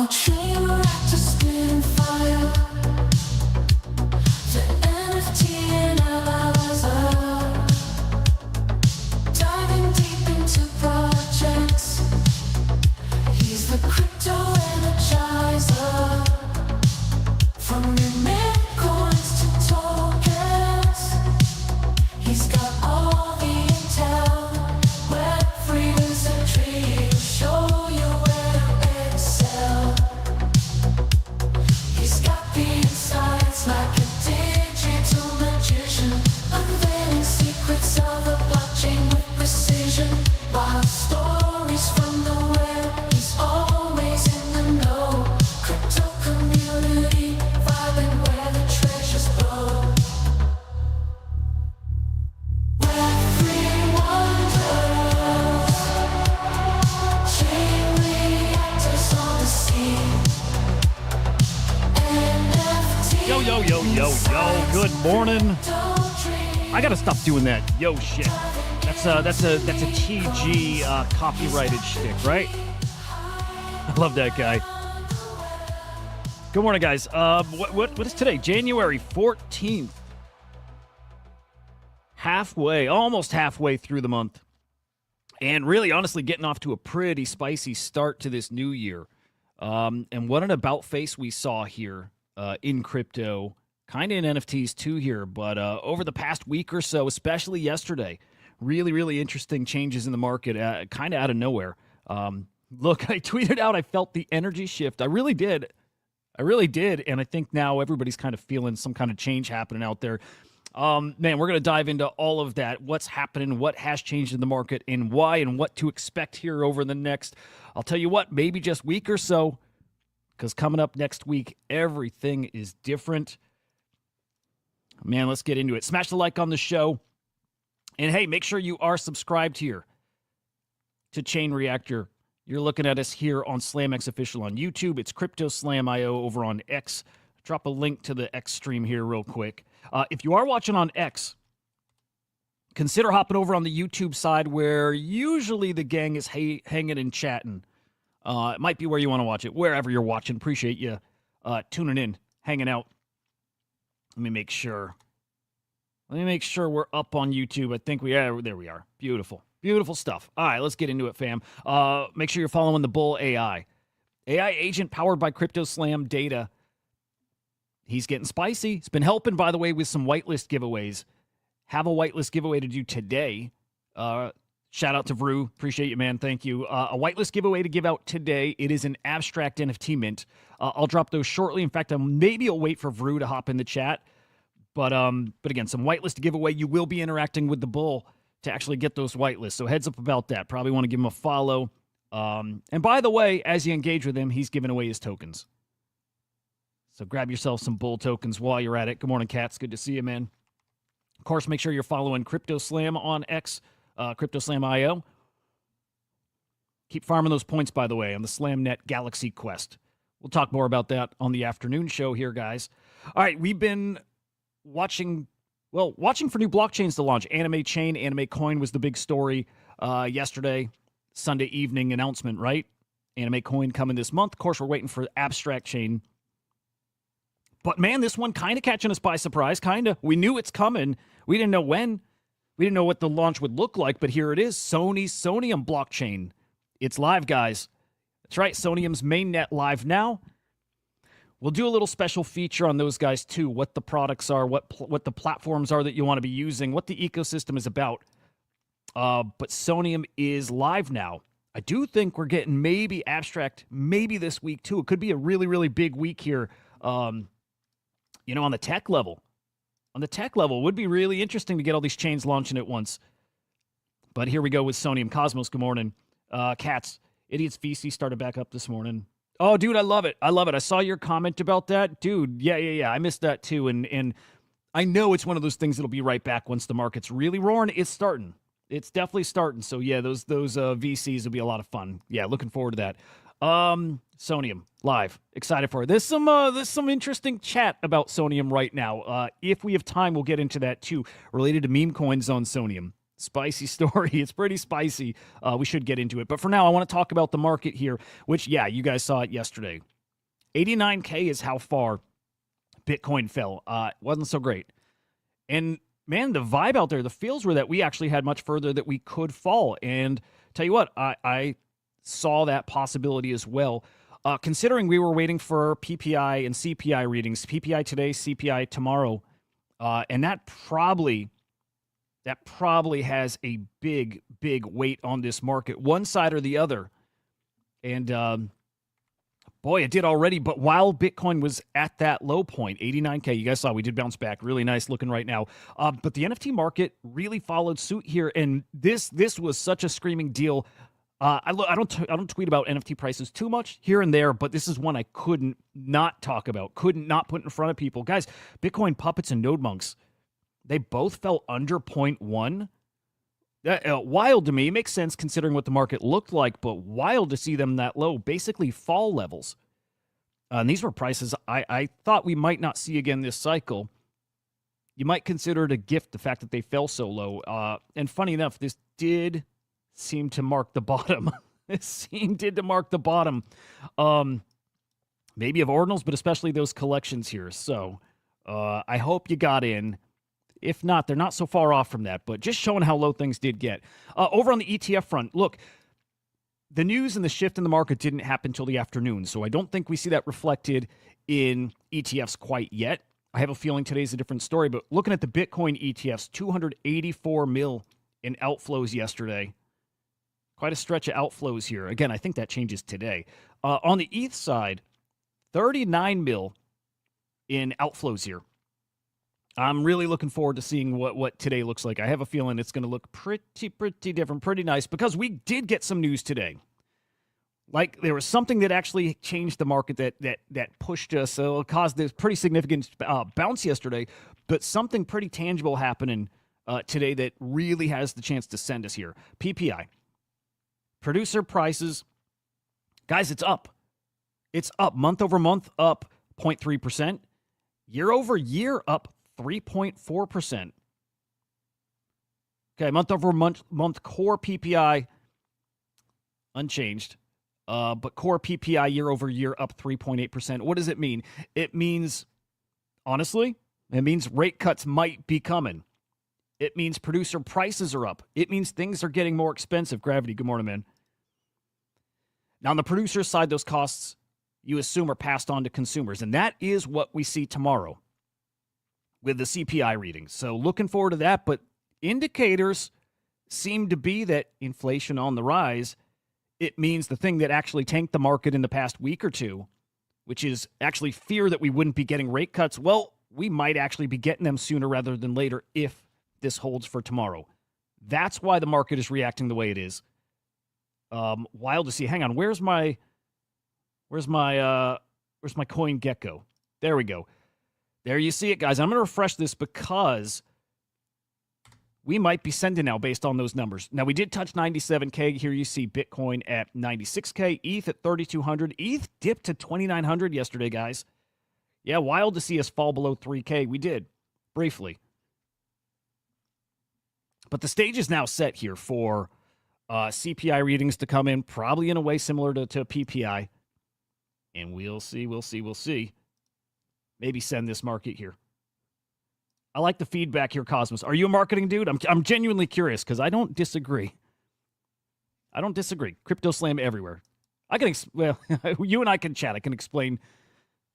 chain reactor spitting fire. The NFT analyzer, diving deep into projects. He's the crypto energizer. From remit coins to tokens, he's got all the intel. Web3 wizardry, he'll show you where to excel. He's got the insights like a digital magician, unveiling secrets of the blockchain with precision. Wild stories from the web, he's always in the know. Crypto community, vibing where the treasures flow. Web3 wonders, chain reactors on the scene. NFT Yo, yo, yo, yo, yo. Good morning. I gotta stop doing that yo shit. That's a TG copyrighted shtick, right? I love that guy. Good morning, guys. What is today? January 14th. Almost halfway through the month. And really, honestly, getting off to a pretty spicy start to this new year. And what an about face we saw here in crypto, kind of in NFTs too here, but over the past week or so, especially yesterday, really, really interesting changes in the market, kind of out of nowhere. Look, I tweeted out I felt the energy shift. I really did. And I think now everybody's kind of feeling some kind of change happening out there. Man, we're going to dive into all of that, what's happening, what has changed in the market, and why, and what to expect here over the next, I'll tell you what, maybe just week or so, because coming up next week, everything is different. Man, let's get into it. Smash the like on the show. And hey, make sure you are subscribed here to Chain Reactor. You're looking at us here on SlamX Official on YouTube. It's CryptoSlam.io over on X. Drop a link to the X stream here real quick. If you are watching on X, consider hopping over on the YouTube side where usually the gang is hanging and chatting. It might be where you want to watch it, wherever you're watching. Appreciate you tuning in, hanging out. Let me make sure we're up on YouTube. I think there we are. Beautiful. Beautiful stuff. All right, let's get into it, fam. Make sure you're following the Bull AI. AI agent powered by CryptoSlam data. He's getting spicy. He's been helping, by the way, with some whitelist giveaways. Have a whitelist giveaway to do today. Shout out to Vrew. Appreciate you, man. Thank you. A whitelist giveaway to give out today. It is an abstract NFT mint. I'll drop those shortly. In fact, maybe I'll wait for Vrew to hop in the chat. But again, some whitelist to give away. You will be interacting with the Bull to actually get those whitelists. So heads up about that. Probably want to give him a follow. And by the way, as you engage with him, he's giving away his tokens. So grab yourself some Bull tokens while you're at it. Good morning, Cats. Good to see you, man. Of course, make sure you're following CryptoSlam on X, CryptoSlam.io. Keep farming those points, by the way, on the SlamNet Galaxy Quest. We'll talk more about that on the afternoon show here, guys. All right, we've been watching for new blockchains to launch. Anime Chain, Anime Coin was the big story yesterday, Sunday evening announcement, right? Anime Coin coming this month. Of course, we're waiting for Abstract Chain. But, man, this one kind of catching us by surprise, kind of. We knew it's coming. We didn't know when. We didn't know what the launch would look like, but here it is, Sony's Sonium blockchain. It's live, guys. That's right, Sonium's mainnet live now. We'll do a little special feature on those guys, too, what the products are, what the platforms are that you want to be using, what the ecosystem is about. But Sonium is live now. I do think we're getting maybe Abstract maybe this week, too. It could be a really, really big week here. On the tech level. On the tech level, it would be really interesting to get all these chains launching at once. But here we go with Sonium. Cosmos, good morning. Cats, Idiots VC started back up this morning. Oh, dude, I love it. I saw your comment about that. Dude, yeah. I missed that too. And I know it's one of those things that'll be right back once the market's really roaring. It's starting. It's definitely starting. So, yeah, those VCs will be a lot of fun. Yeah, looking forward to that. Sonium live, excited for it. There's some interesting chat about Sonium right now. If we have time, we'll get into that too, related to meme coins on Sonium. Spicy story. It's pretty spicy. We should get into it. But for now, I want to talk about the market here, which, yeah, you guys saw it yesterday. 89K is how far Bitcoin fell. It wasn't so great. And man, the vibe out there, the feels were that we actually had much further that we could fall. And tell you what, I saw that possibility as well. Considering we were waiting for PPI and CPI readings, PPI today, CPI tomorrow, and that probably has a big weight on this market, one side or the other. And boy, it did already. But while Bitcoin was at that low point, 89K, you guys saw we did bounce back, really nice looking right now. But the NFT market really followed suit here, and this was such a screaming deal. I don't tweet about NFT prices too much here and there, but this is one I couldn't not talk about, couldn't not put in front of people. Guys, Bitcoin puppets and node monks, they both fell under 0.1. Wild to me. It makes sense considering what the market looked like, but wild to see them that low, basically fall levels. And these were prices I thought we might not see again this cycle. You might consider it a gift, the fact that they fell so low. And funny enough, this did seem to mark the bottom. It seemed to mark the bottom. Maybe of ordinals, but especially those collections here. So I hope you got in. If not, they're not so far off from that, but just showing how low things did get. Over on the ETF front, look, the news and the shift in the market didn't happen until the afternoon, so I don't think we see that reflected in ETFs quite yet. I have a feeling today's a different story, but looking at the Bitcoin ETFs, 284 mil in outflows yesterday. Quite a stretch of outflows here. Again, I think that changes today. On the ETH side, 39 mil in outflows here. I'm really looking forward to seeing what today looks like. I have a feeling it's going to look pretty different, pretty nice, because we did get some news today. Like, there was something that actually changed the market that pushed us, so it caused this pretty significant bounce yesterday, but something pretty tangible happening today that really has the chance to send us here. PPI. Producer prices. Guys, it's up. It's up. Month over month, up 0.3%. Year over year, up 3.4%. Okay, month over month core PPI unchanged, but core PPI year over year up 3.8%. What does it mean? It means, honestly, it means rate cuts might be coming. It means producer prices are up. It means things are getting more expensive. Gravity, good morning, man. Now, on the producer side, those costs you assume are passed on to consumers, and that is what we see tomorrow with the CPI readings. So looking forward to that, but indicators seem to be that inflation on the rise. It means the thing that actually tanked the market in the past week or two, which is actually fear that we wouldn't be getting rate cuts. Well, we might actually be getting them sooner rather than later if this holds for tomorrow. That's why the market is reacting the way it is. Wild to see. Hang on, where's my coin gecko? There we go. There you see it, guys. I'm going to refresh this because we might be sending now based on those numbers. Now, we did touch 97K. Here you see Bitcoin at 96K, ETH at 3,200. ETH dipped to 2,900 yesterday, guys. Yeah, wild to see us fall below 3K. We did, briefly. But the stage is now set here for CPI readings to come in, probably in a way similar to PPI. And we'll see. Maybe send this market here. I like the feedback here, Cosmos. Are you a marketing dude? I'm genuinely curious because I don't disagree. Crypto slam everywhere. You and I can chat. I can explain,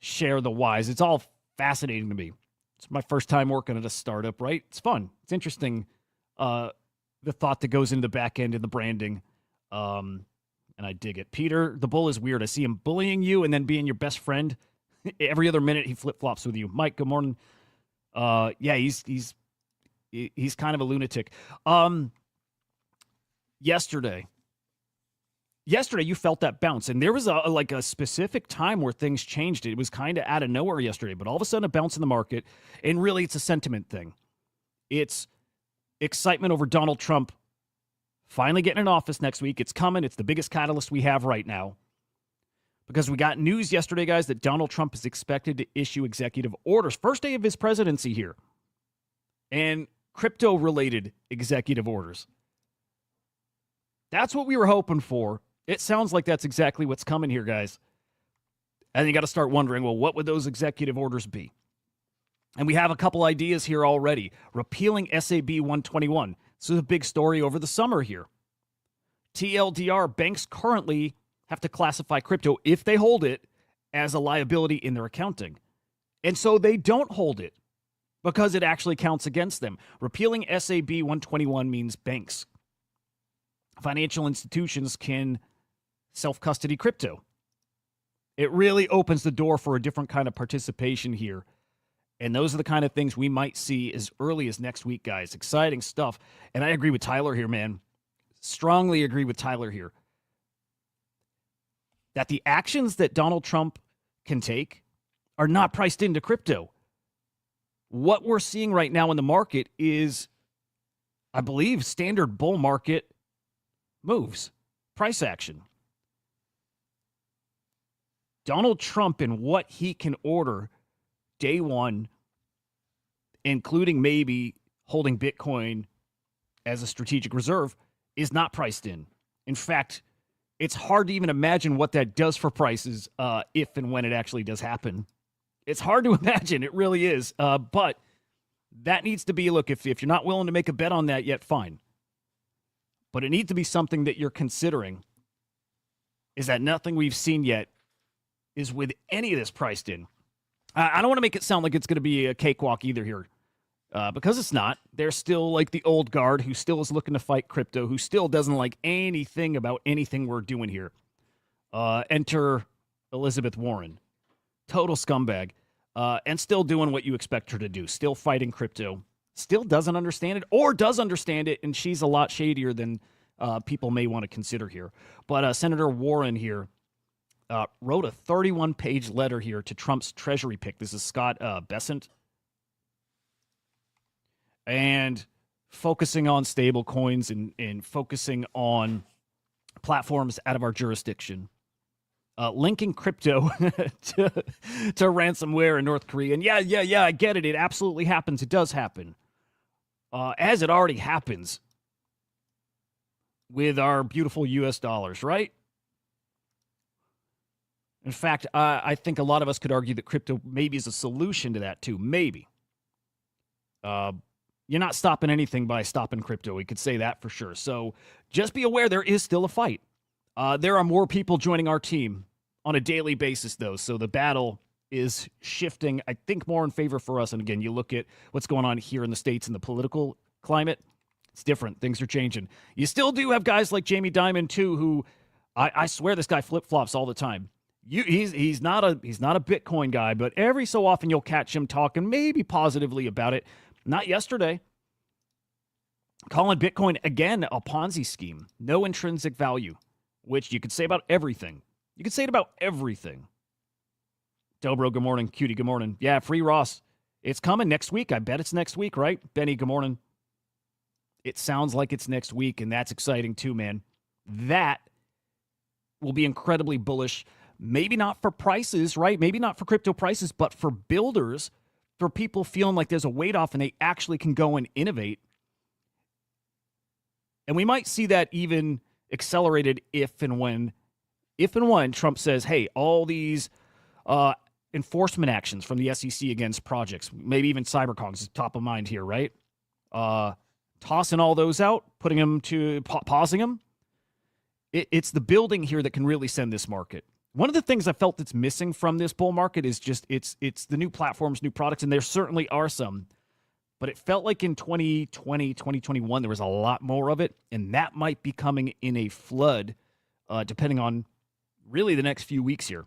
share the whys. It's all fascinating to me. It's my first time working at a startup, right? It's fun. It's interesting. The thought that goes into the back end and the branding. And I dig it. Peter, the bull is weird. I see him bullying you and then being your best friend. Every other minute he flip-flops with you. Mike, good morning. Yeah, he's kind of a lunatic. Yesterday you felt that bounce, and there was a specific time where things changed. It was kind of out of nowhere yesterday, but all of a sudden a bounce in the market, and really it's a sentiment thing. It's excitement over Donald Trump finally getting in office next week. It's coming. It's the biggest catalyst we have right now. Because we got news yesterday, guys, that Donald Trump is expected to issue executive orders. First day of his presidency here. And crypto-related executive orders. That's what we were hoping for. It sounds like that's exactly what's coming here, guys. And you got to start wondering, well, what would those executive orders be? And we have a couple ideas here already. Repealing SAB 121. This is a big story over the summer here. TLDR, banks currently have to classify crypto, if they hold it, as a liability in their accounting. And so they don't hold it because it actually counts against them. Repealing SAB 121 means banks, financial institutions can self-custody crypto. It really opens the door for a different kind of participation here. And those are the kind of things we might see as early as next week, guys. Exciting stuff. And I agree with Tyler here, man. Strongly agree with Tyler here. That the actions that Donald Trump can take are not priced into crypto. What we're seeing right now in the market is, I believe, standard bull market moves, price action. Donald Trump and what he can order day one, including maybe holding Bitcoin as a strategic reserve, is not priced in. In fact, it's hard to even imagine what that does for prices if and when it actually does happen. It's hard to imagine. It really is. But that needs to be, look, if you're not willing to make a bet on that yet, fine. But it needs to be something that you're considering, is that nothing we've seen yet is with any of this priced in. I don't want to make it sound like it's going to be a cakewalk either here, because it's not. They're still like the old guard who still is looking to fight crypto, who still doesn't like anything about anything we're doing here. Enter Elizabeth Warren, total scumbag, and still doing what you expect her to do, still fighting crypto, still doesn't understand it, or does understand it, and she's a lot shadier than people may want to consider here. But Senator Warren here wrote a 31-page letter here to Trump's Treasury pick. This is Scott Bessent. And focusing on stable coins and focusing on platforms out of our jurisdiction. Linking crypto to ransomware in North Korea. And yeah, I get it. It absolutely happens. It does happen. As it already happens with our beautiful U.S. dollars, right? In fact, I think a lot of us could argue that crypto maybe is a solution to that too. Maybe. You're not stopping anything by stopping crypto. We could say that for sure. So just be aware there is still a fight. There are more people joining our team on a daily basis, though. So the battle is shifting, I think, more in favor for us. And again, you look at what's going on here in the States and the political climate, it's different. Things are changing. You still do have guys like Jamie Dimon, too, who I swear this guy flip-flops all the time. He's not a Bitcoin guy, but every so often you'll catch him talking maybe positively about it. Not yesterday. Calling Bitcoin, again, a Ponzi scheme. No intrinsic value, which you could say about everything. You could say it about everything. Dobro, good morning. Cutie, good morning. Yeah, Free Ross. It's coming next week. I bet it's next week, right? Benny, good morning. It sounds like it's next week, and that's exciting too, man. That will be incredibly bullish. Maybe not for prices, right? Maybe not for crypto prices, but for builders, for people feeling like there's a weight off and they actually can go and innovate. And we might see that even accelerated if and when Trump says, hey, all these enforcement actions from the SEC against projects, maybe even cybercongs is top of mind here, right? Tossing all those out, putting them to pausing them. It's the building here that can really send this market. One of the things I felt that's missing from this bull market is just it's the new platforms, new products, and there certainly are some. But it felt like in 2020, 2021, there was a lot more of it, and that might be coming in a flood, depending on really the next few weeks here.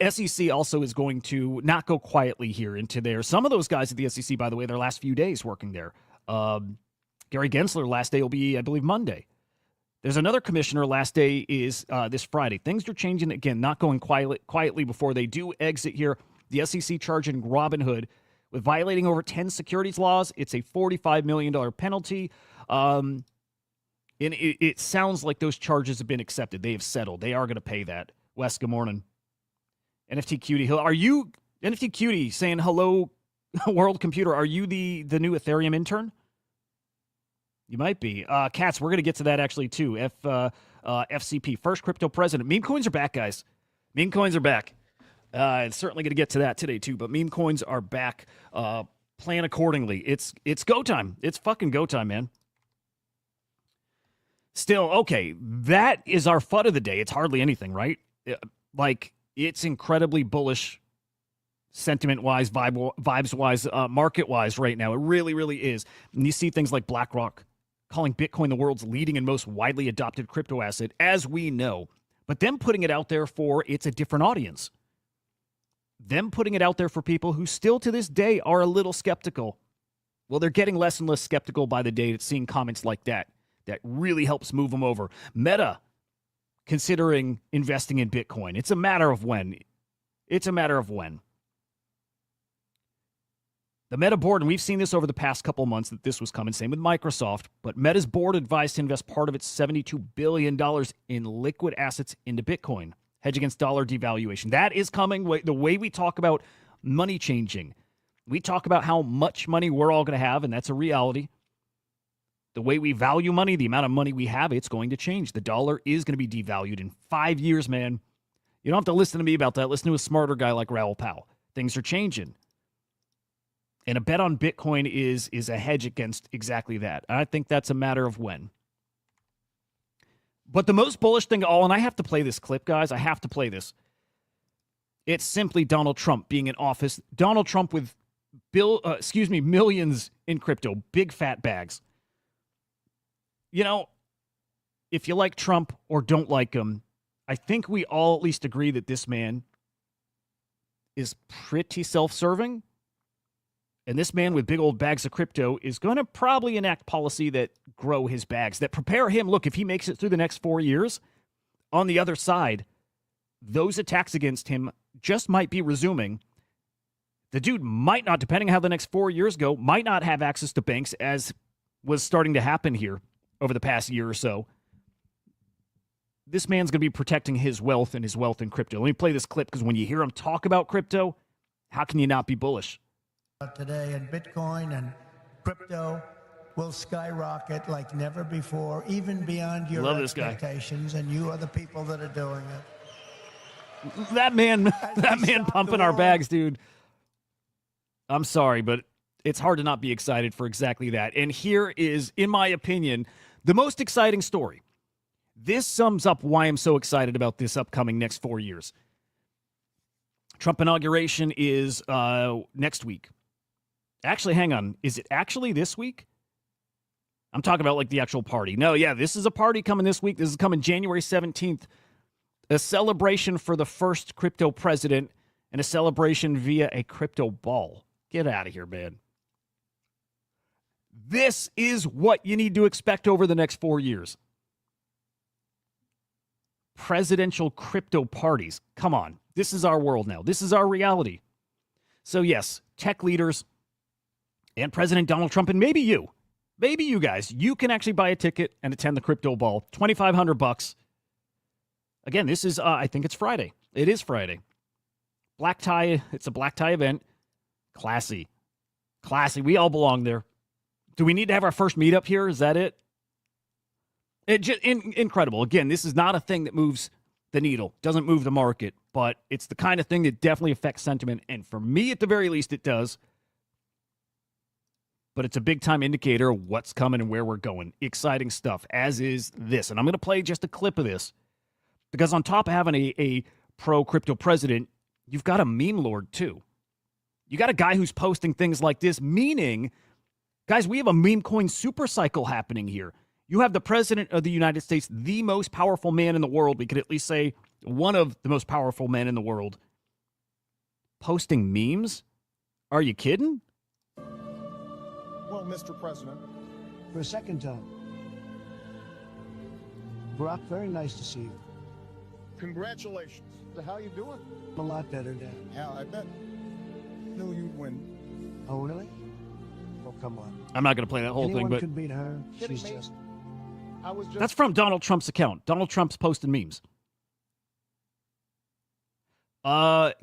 SEC also is going to not go quietly here into there. Some of those guys at the SEC, by the way, their last few days working there. Gary Gensler, last day will be, I believe, Monday. There's another commissioner, last day is this Friday. Things are changing again, not going quietly before they do exit here. The SEC charging Robinhood with violating over 10 securities laws. It's a $45 million penalty. And it sounds like those charges have been accepted. They have settled. They are going to pay that. Wes, good morning. NFT Cutie, are you, NFT Cutie, saying hello, World Computer, are you the new Ethereum intern? You might be. Cats, we're going to get to that actually too. FCP, first crypto president. Meme coins are back, guys. Meme coins are back. It's certainly going to get to that today too. But meme coins are back. Plan accordingly. It's go time. It's fucking go time, man. Still, okay, that is our FUD of the day. It's hardly anything, right? Like, it's incredibly bullish sentiment-wise, vibes-wise, market-wise right now. It really, really is. And you see things like BlackRock calling Bitcoin the world's leading and most widely adopted crypto asset, as we know. But them putting it out there for it's a different audience. Them putting it out there for people who still to this day are a little skeptical. Well, they're getting less and less skeptical by the day at seeing comments like that. That really helps move them over. Meta considering investing in Bitcoin. It's a matter of when. It's a matter of when. The Meta board, and we've seen this over the past couple months that this was coming, same with Microsoft, but Meta's board advised to invest part of its $72 billion in liquid assets into Bitcoin, hedge against dollar devaluation. That is coming. The way we talk about money changing, we talk about how much money we're all going to have, and that's a reality. The way we value money, the amount of money we have, it's going to change. The dollar is going to be devalued in 5 years, man. You don't have to listen to me about that. Listen to a smarter guy like Raoul Pal. Things are changing. And a bet on Bitcoin is a hedge against exactly that. I think that's a matter of when. But the most bullish thing of all, and I have to play this clip, guys. I have to play this. It's simply Donald Trump being in office. Donald Trump with millions in crypto, big fat bags. You know, if you like Trump or don't like him, I think we all at least agree that this man is pretty self-serving. And this man with big old bags of crypto is going to probably enact policy that grow his bags, that prepare him. Look, if he makes it through the next 4 years, on the other side, those attacks against him just might be resuming. The dude might not, depending on how the next 4 years go, might not have access to banks, as was starting to happen here over the past year or so. This man's going to be protecting his wealth and his wealth in crypto. Let me play this clip, because when you hear him talk about crypto, how can you not be bullish? Today, and Bitcoin and crypto will skyrocket like never before, even beyond your expectations, and you are the people that are doing it. That man pumping our bags, dude. I'm sorry, but it's hard to not be excited for exactly that. And here is, in my opinion, the most exciting story. This sums up why I'm so excited about this upcoming next 4 years. Trump inauguration is next week. Actually, hang on. Is it actually this week? I'm talking about like the actual party. No, yeah, this is a party coming this week. This is coming January 17th. A celebration for the first crypto president and a celebration via a crypto ball. Get out of here, man. This is what you need to expect over the next 4 years. Presidential crypto parties. Come on. This is our world now. This is our reality. So yes, tech leaders and President Donald Trump, and maybe you guys, you can actually buy a ticket and attend the crypto ball. $2,500. Again, this is, I think it's Friday. It is Friday. Black tie. It's a black tie event. Classy. We all belong there. Do we need to have our first meetup here? Is that it? Incredible. Again, this is not a thing that moves the needle. Doesn't move the market, but it's the kind of thing that definitely affects sentiment. And for me, at the very least, it does. But it's a big-time indicator of what's coming and where we're going. Exciting stuff, as is this. And I'm going to play just a clip of this. Because on top of having a pro-crypto president, you've got a meme lord, too. You got a guy who's posting things like this, meaning, guys, we have a meme coin super cycle happening here. You have the president of the United States, the most powerful man in the world. We could at least say one of the most powerful men in the world, posting memes? Are you kidding? Well, Mr. President. For a second time. Brock, very nice to see you. Congratulations. How you doing? I'm a lot better, Dad. Yeah, I bet. Knew you'd win. Oh, really? Oh, come on. I'm not going to play that whole Anyone thing, but could beat her. Kidding She's me? just... I was just... that's from Donald Trump's account. Donald Trump's posting memes.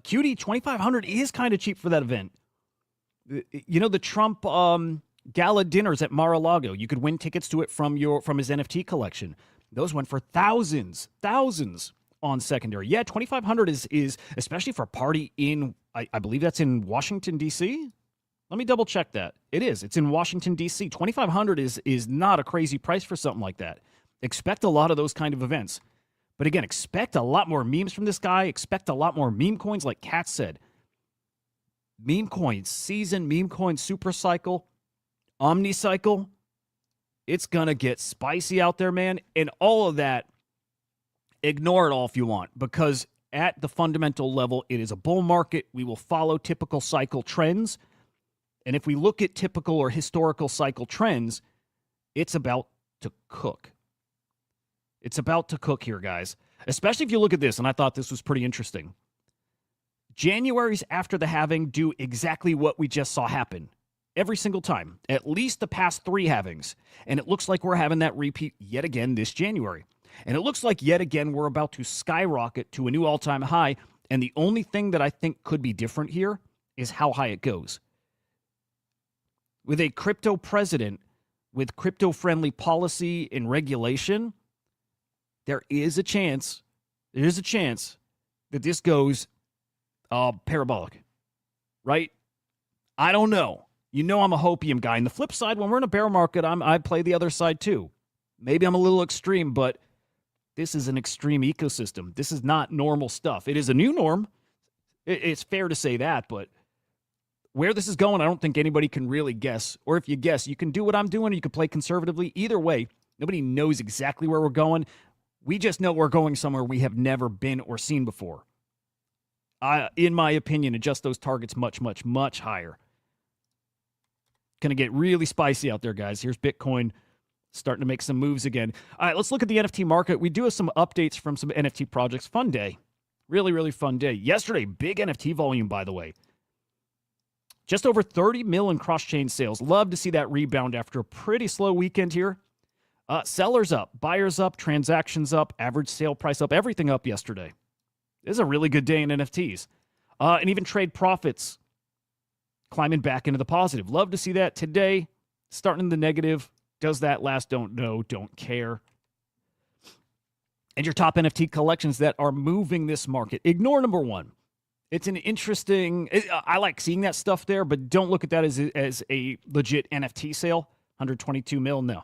Cutie, $2,500 is kind of cheap for that event. You know, the Trump gala dinners at Mar-a-Lago, you could win tickets to it from his NFT collection. Those went for thousands on secondary. Yeah, 2,500 is especially for a party in, I believe that's in Washington, D.C.? Let me double check that. It is. It's in Washington, D.C. 2,500 is not a crazy price for something like that. Expect a lot of those kind of events. But again, expect a lot more memes from this guy. Expect a lot more meme coins, like Kat said. Meme coins, season, meme coin, super cycle, omni cycle. It's going to get spicy out there, man. And all of that, ignore it all if you want, because at the fundamental level, it is a bull market. We will follow typical cycle trends. And if we look at typical or historical cycle trends, it's about to cook. It's about to cook here, guys. Especially if you look at this, and I thought this was pretty interesting. Januaries after the halving do exactly what we just saw happen. Every single time. At least the past 3 halvings. And it looks like we're having that repeat yet again this January. And it looks like yet again we're about to skyrocket to a new all-time high. And the only thing that I think could be different here is how high it goes. With a crypto president, with crypto-friendly policy and regulation, there is a chance that this goes parabolic, right? I don't know. You know I'm a hopium guy. And the flip side, when we're in a bear market, I play the other side too. Maybe I'm a little extreme, but this is an extreme ecosystem. This is not normal stuff. It is a new norm. It's fair to say that, but where this is going, I don't think anybody can really guess. Or if you guess, you can do what I'm doing, or you can play conservatively. Either way, nobody knows exactly where we're going. We just know we're going somewhere we have never been or seen before. In my opinion, adjust those targets much, much, much higher. Going to get really spicy out there, guys. Here's Bitcoin starting to make some moves again. All right, let's look at the NFT market. We do have some updates from some NFT projects. Fun day. Really, really fun day. Yesterday, big NFT volume, by the way. Just over 30 mil in cross-chain sales. Love to see that rebound after a pretty slow weekend here. Sellers up, buyers up, transactions up, average sale price up, everything up yesterday. This is a really good day in NFTs. And even trade profits climbing back into the positive. Love to see that today. Starting in the negative. Does that last? Don't know. Don't care. And your top NFT collections that are moving this market. Ignore number 1. It's an interesting, I like seeing that stuff there, but don't look at that as a legit NFT sale. 122 mil, no.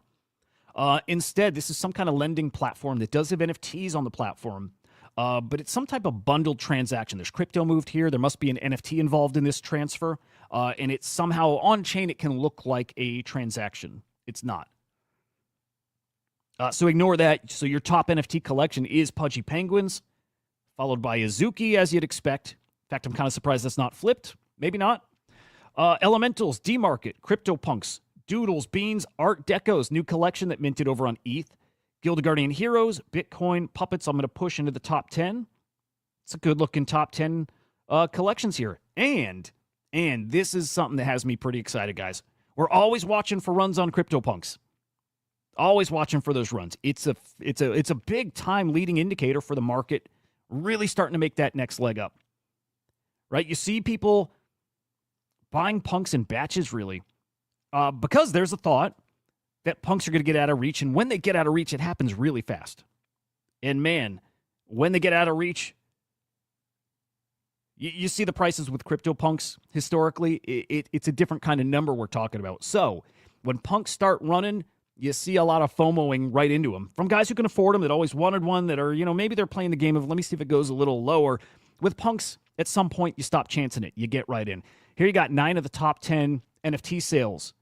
Instead, this is some kind of lending platform that does have NFTs on the platform, but it's some type of bundled transaction. There's crypto moved here. There must be an NFT involved in this transfer, and it's somehow on-chain. It can look like a transaction. It's not. So ignore that. So your top NFT collection is Pudgy Penguins, followed by Azuki, as you'd expect. In fact, I'm kind of surprised that's not flipped. Maybe not. Elementals, D-Market, CryptoPunks, Doodles, Beans, Art Deco's new collection that minted over on ETH. Guild Guardian Heroes, Bitcoin, Puppets. I'm going to push into the top 10. It's a good-looking top 10 collections here. And this is something that has me pretty excited, guys. We're always watching for runs on CryptoPunks. Always watching for those runs. It's a big-time leading indicator for the market really starting to make that next leg up. Right? You see people buying punks in batches, really, because there's a thought that punks are going to get out of reach, and when they get out of reach, it happens really fast. And man, when they get out of reach, you see the prices with CryptoPunks historically. It's a different kind of number we're talking about. So when punks start running, you see a lot of FOMOing right into them from guys who can afford them, that always wanted one, that are, maybe they're playing the game of, let me see if it goes a little lower. With punks, at some point, you stop chancing it. You get right in. Here you got 9 of the top 10 NFT sales.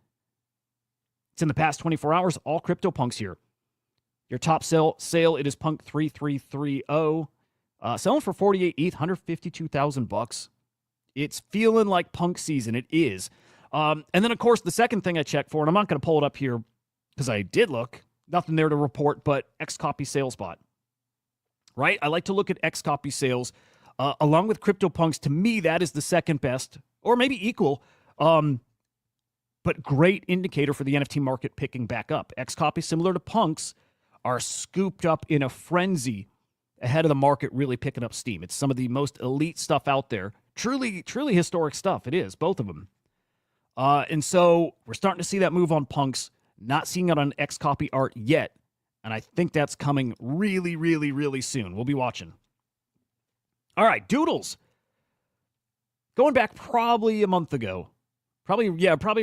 It's in the past 24 hours, all CryptoPunks here. Your top sale, it is Punk 3330. Selling for 48 ETH, $152,000. It's feeling like punk season. It is. And then, of course, the second thing I checked for, and I'm not going to pull it up here because I did look, nothing there to report, but XCopy sales bot. Right? I like to look at XCopy sales along with CryptoPunks. To me, that is the second best, or maybe equal, but great indicator for the NFT market picking back up. XCopy, similar to punks, are scooped up in a frenzy ahead of the market really picking up steam. It's some of the most elite stuff out there. Truly, truly historic stuff. It is, both of them. And so we're starting to see that move on punks. Not seeing it on XCopy art yet. And I think that's coming really, really, really soon. We'll be watching. All right, Doodles. Going back probably a month ago. Probably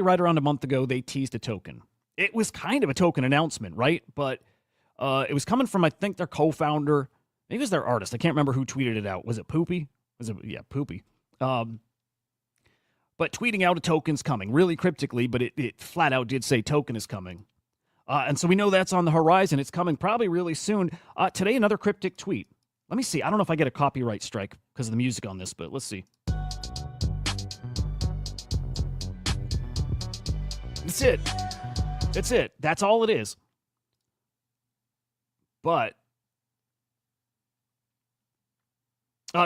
right around a month ago, they teased a token. It was kind of a token announcement, right? But it was coming from, I think, their co-founder. Maybe it was their artist. I can't remember who tweeted it out. Was it Poopy? Poopy. But tweeting out a token's coming, really cryptically, but it flat out did say token is coming. And so we know that's on the horizon. It's coming probably really soon. Today, another cryptic tweet. Let me see. I don't know if I get a copyright strike because of the music on this, but let's see. That's it. That's it. That's all it is. But,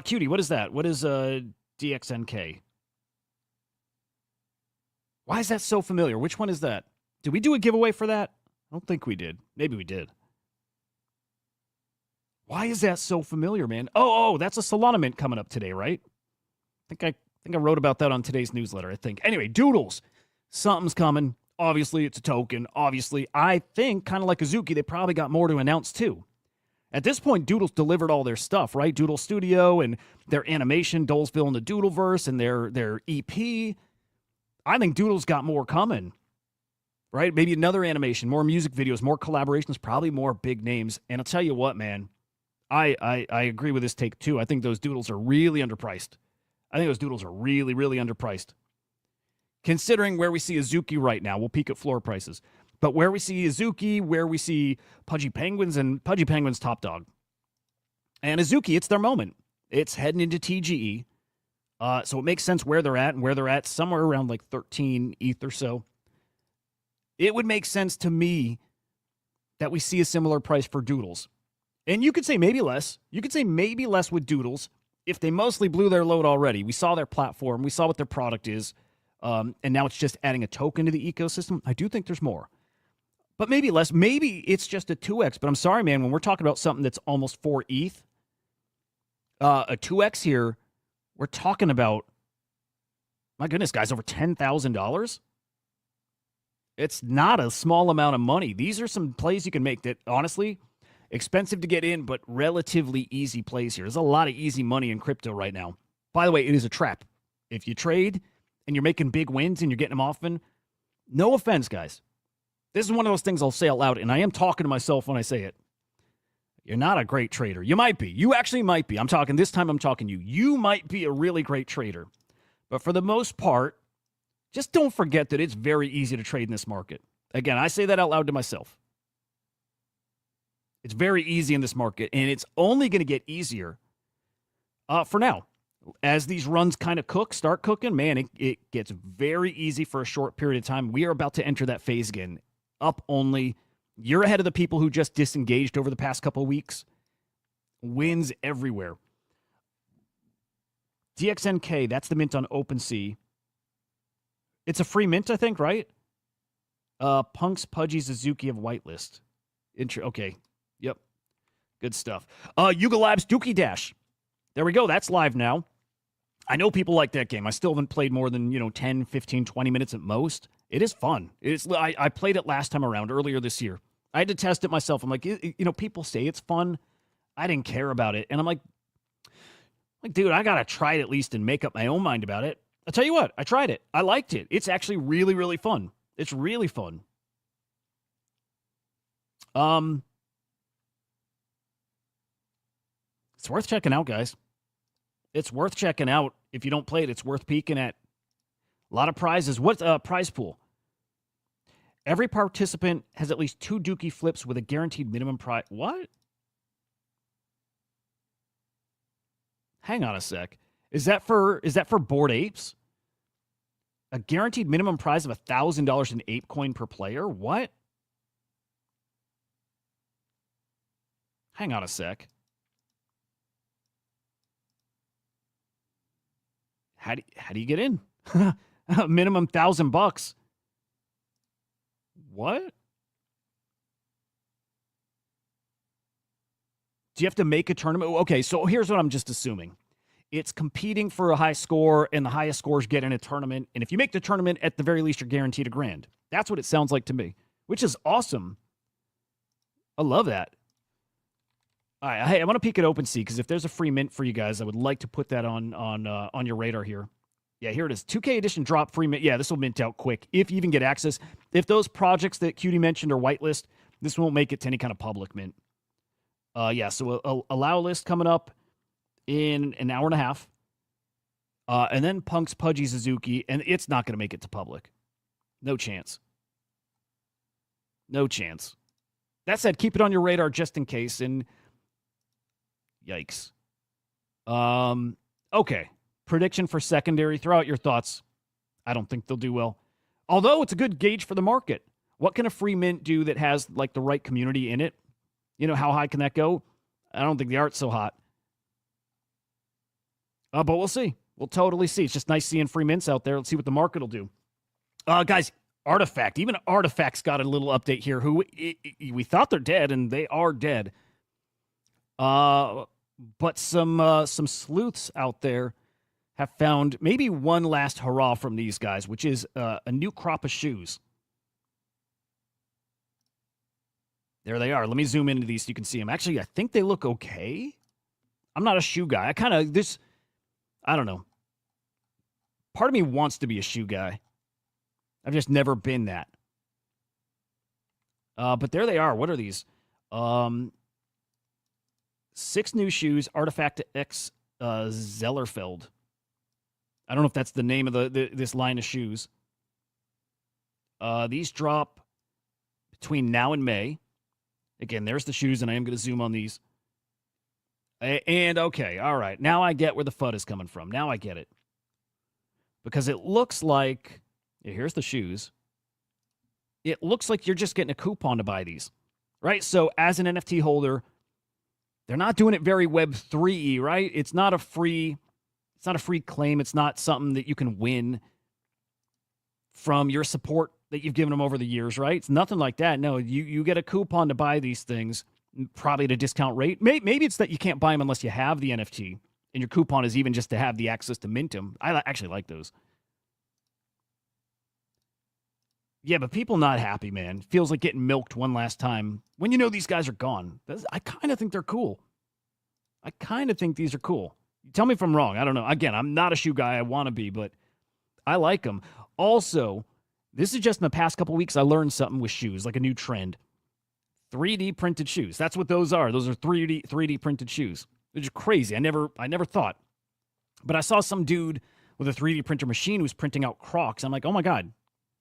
Cutie, what is that? What is DXNK? Why is that so familiar? Which one is that? Did we do a giveaway for that? I don't think we did. Maybe we did. Why is that so familiar, man? Oh, that's a Solana mint coming up today, right? I think I wrote about that on today's newsletter, I think. Anyway, Doodles. Something's coming. Obviously, it's a token. Obviously, I think, kind of like Azuki, they probably got more to announce, too. At this point, Doodles delivered all their stuff, right? Doodle Studio and their animation, Dolesville and the Doodleverse, and their EP. I think Doodles got more coming, right? Maybe another animation, more music videos, more collaborations, probably more big names. And I'll tell you what, man, I agree with this take, too. I think those Doodles are really underpriced. Really, really underpriced. Considering where we see Azuki right now, we'll peek at floor prices. But where we see Azuki, where we see Pudgy Penguins, and Pudgy Penguins top dog. And Azuki, it's their moment. It's heading into TGE. So it makes sense where they're at, somewhere around like 13 ETH or so. It would make sense to me that we see a similar price for Doodles. And you could say maybe less. You could say maybe less with Doodles if they mostly blew their load already. We saw their platform. We saw what their product is. And now it's just adding a token to the ecosystem. I do think there's more. But maybe less. Maybe it's just a 2x. But I'm sorry, man, when we're talking about something that's almost 4 ETH, a 2x here, we're talking about, my goodness, guys, over $10,000? It's not a small amount of money. These are some plays you can make that, honestly, expensive to get in, but relatively easy plays here. There's a lot of easy money in crypto right now. By the way, it is a trap. If you trade and you're making big wins and you're getting them often, no offense, guys. This is one of those things I'll say out loud, and I am talking to myself when I say it. You're not a great trader. You might be. You actually might be. I'm talking you. You might be a really great trader. But for the most part, just don't forget that it's very easy to trade in this market. Again, I say that out loud to myself. It's very easy in this market, and it's only going to get easier for now. As these runs kind of start cooking, man, it gets very easy for a short period of time. We are about to enter that phase again. Up only. You're ahead of the people who just disengaged over the past couple of weeks. Wins everywhere. DXNK, that's the mint on OpenSea. It's a free mint, I think, right? Punks, Pudgies, Azuki have whitelist. Okay. Yep. Good stuff. Yuga Labs, Dookie Dash. There we go. That's live now. I know people like that game. I still haven't played more than, 10, 15, 20 minutes at most. It is fun. I played it last time around, earlier this year. I had to test it myself. I'm like, people say it's fun. I didn't care about it. And I'm like, dude, I got to try it at least and make up my own mind about it. I'll tell you what, I tried it. I liked it. It's actually really, really fun. It's really fun. It's worth checking out, guys. It's worth checking out. If you don't play it, it's worth peeking at. A lot of prizes. What's a prize pool? Every participant has at least 2 Dookie flips with a guaranteed minimum prize. What? Hang on a sec. Is that for Bored Apes? A guaranteed minimum prize of $1,000 in ape coin per player? What? Hang on a sec. How do you get in? Minimum $1,000. What? Do you have to make a tournament? Okay, so here's what I'm just assuming. It's competing for a high score, and the highest scores get in a tournament. And if you make the tournament, at the very least, you're guaranteed $1,000. That's what it sounds like to me, which is awesome. I love that. All right, hey, I want to peek at OpenSea because if there's a free mint for you guys, I would like to put that on your radar here. Yeah, here it is. 2K edition drop free mint. Yeah, this will mint out quick if you even get access. If those projects that Cutie mentioned are whitelist, this won't make it to any kind of public mint. Yeah, so a allow list coming up in an hour and a half. And then Punk's Pudgy Suzuki, and it's not going to make it to public. No chance. No chance. That said, keep it on your radar just in case, and yikes. Okay. Prediction for secondary. Throw out your thoughts. I don't think they'll do well. Although it's a good gauge for the market. What can a free mint do that has like the right community in it? You know, how high can that go? I don't think the art's so hot. But we'll see. We'll totally see. It's just nice seeing free mints out there. Let's see what the market will do. Guys, Artifact. Even Artifact's got a little update here. We thought they're dead, and they are dead. But some sleuths out there have found maybe one last hurrah from these guys, which is a new crop of shoes. There they are. Let me zoom into these so you can see them. Actually, I think they look okay. I'm not a shoe guy. I don't know. Part of me wants to be a shoe guy. I've just never been that. But there they are. What are these? 6 new shoes, Artifact X Zellerfeld. I don't know if that's the name of this line of shoes. These drop between now and May. Again, there's the shoes, and I am going to zoom on these. And, okay, all right. Now I get where the FUD is coming from. Now I get it. Because it looks like, here's the shoes. It looks like you're just getting a coupon to buy these, right? So as an NFT holder, they're not doing it very Web3-y, right? It's not a free claim. It's not something that you can win from your support that you've given them over the years, right? It's nothing like that. No, you get a coupon to buy these things, probably at a discount rate. Maybe it's that you can't buy them unless you have the NFT, and your coupon is even just to have the access to mint them. I actually like those. Yeah, but people not happy, man. Feels like getting milked one last time when you know these guys are gone. I kind of think they're cool. I kind of think these are cool. Tell me if I'm wrong. I don't know. Again, I'm not a shoe guy. I want to be, but I like them. Also, this is just in the past couple weeks I learned something with shoes, like a new trend. 3D printed shoes. That's what those are. Those are 3D printed shoes. Which is crazy. I never thought. But I saw some dude with a 3D printer machine who was printing out Crocs. I'm like, oh my God.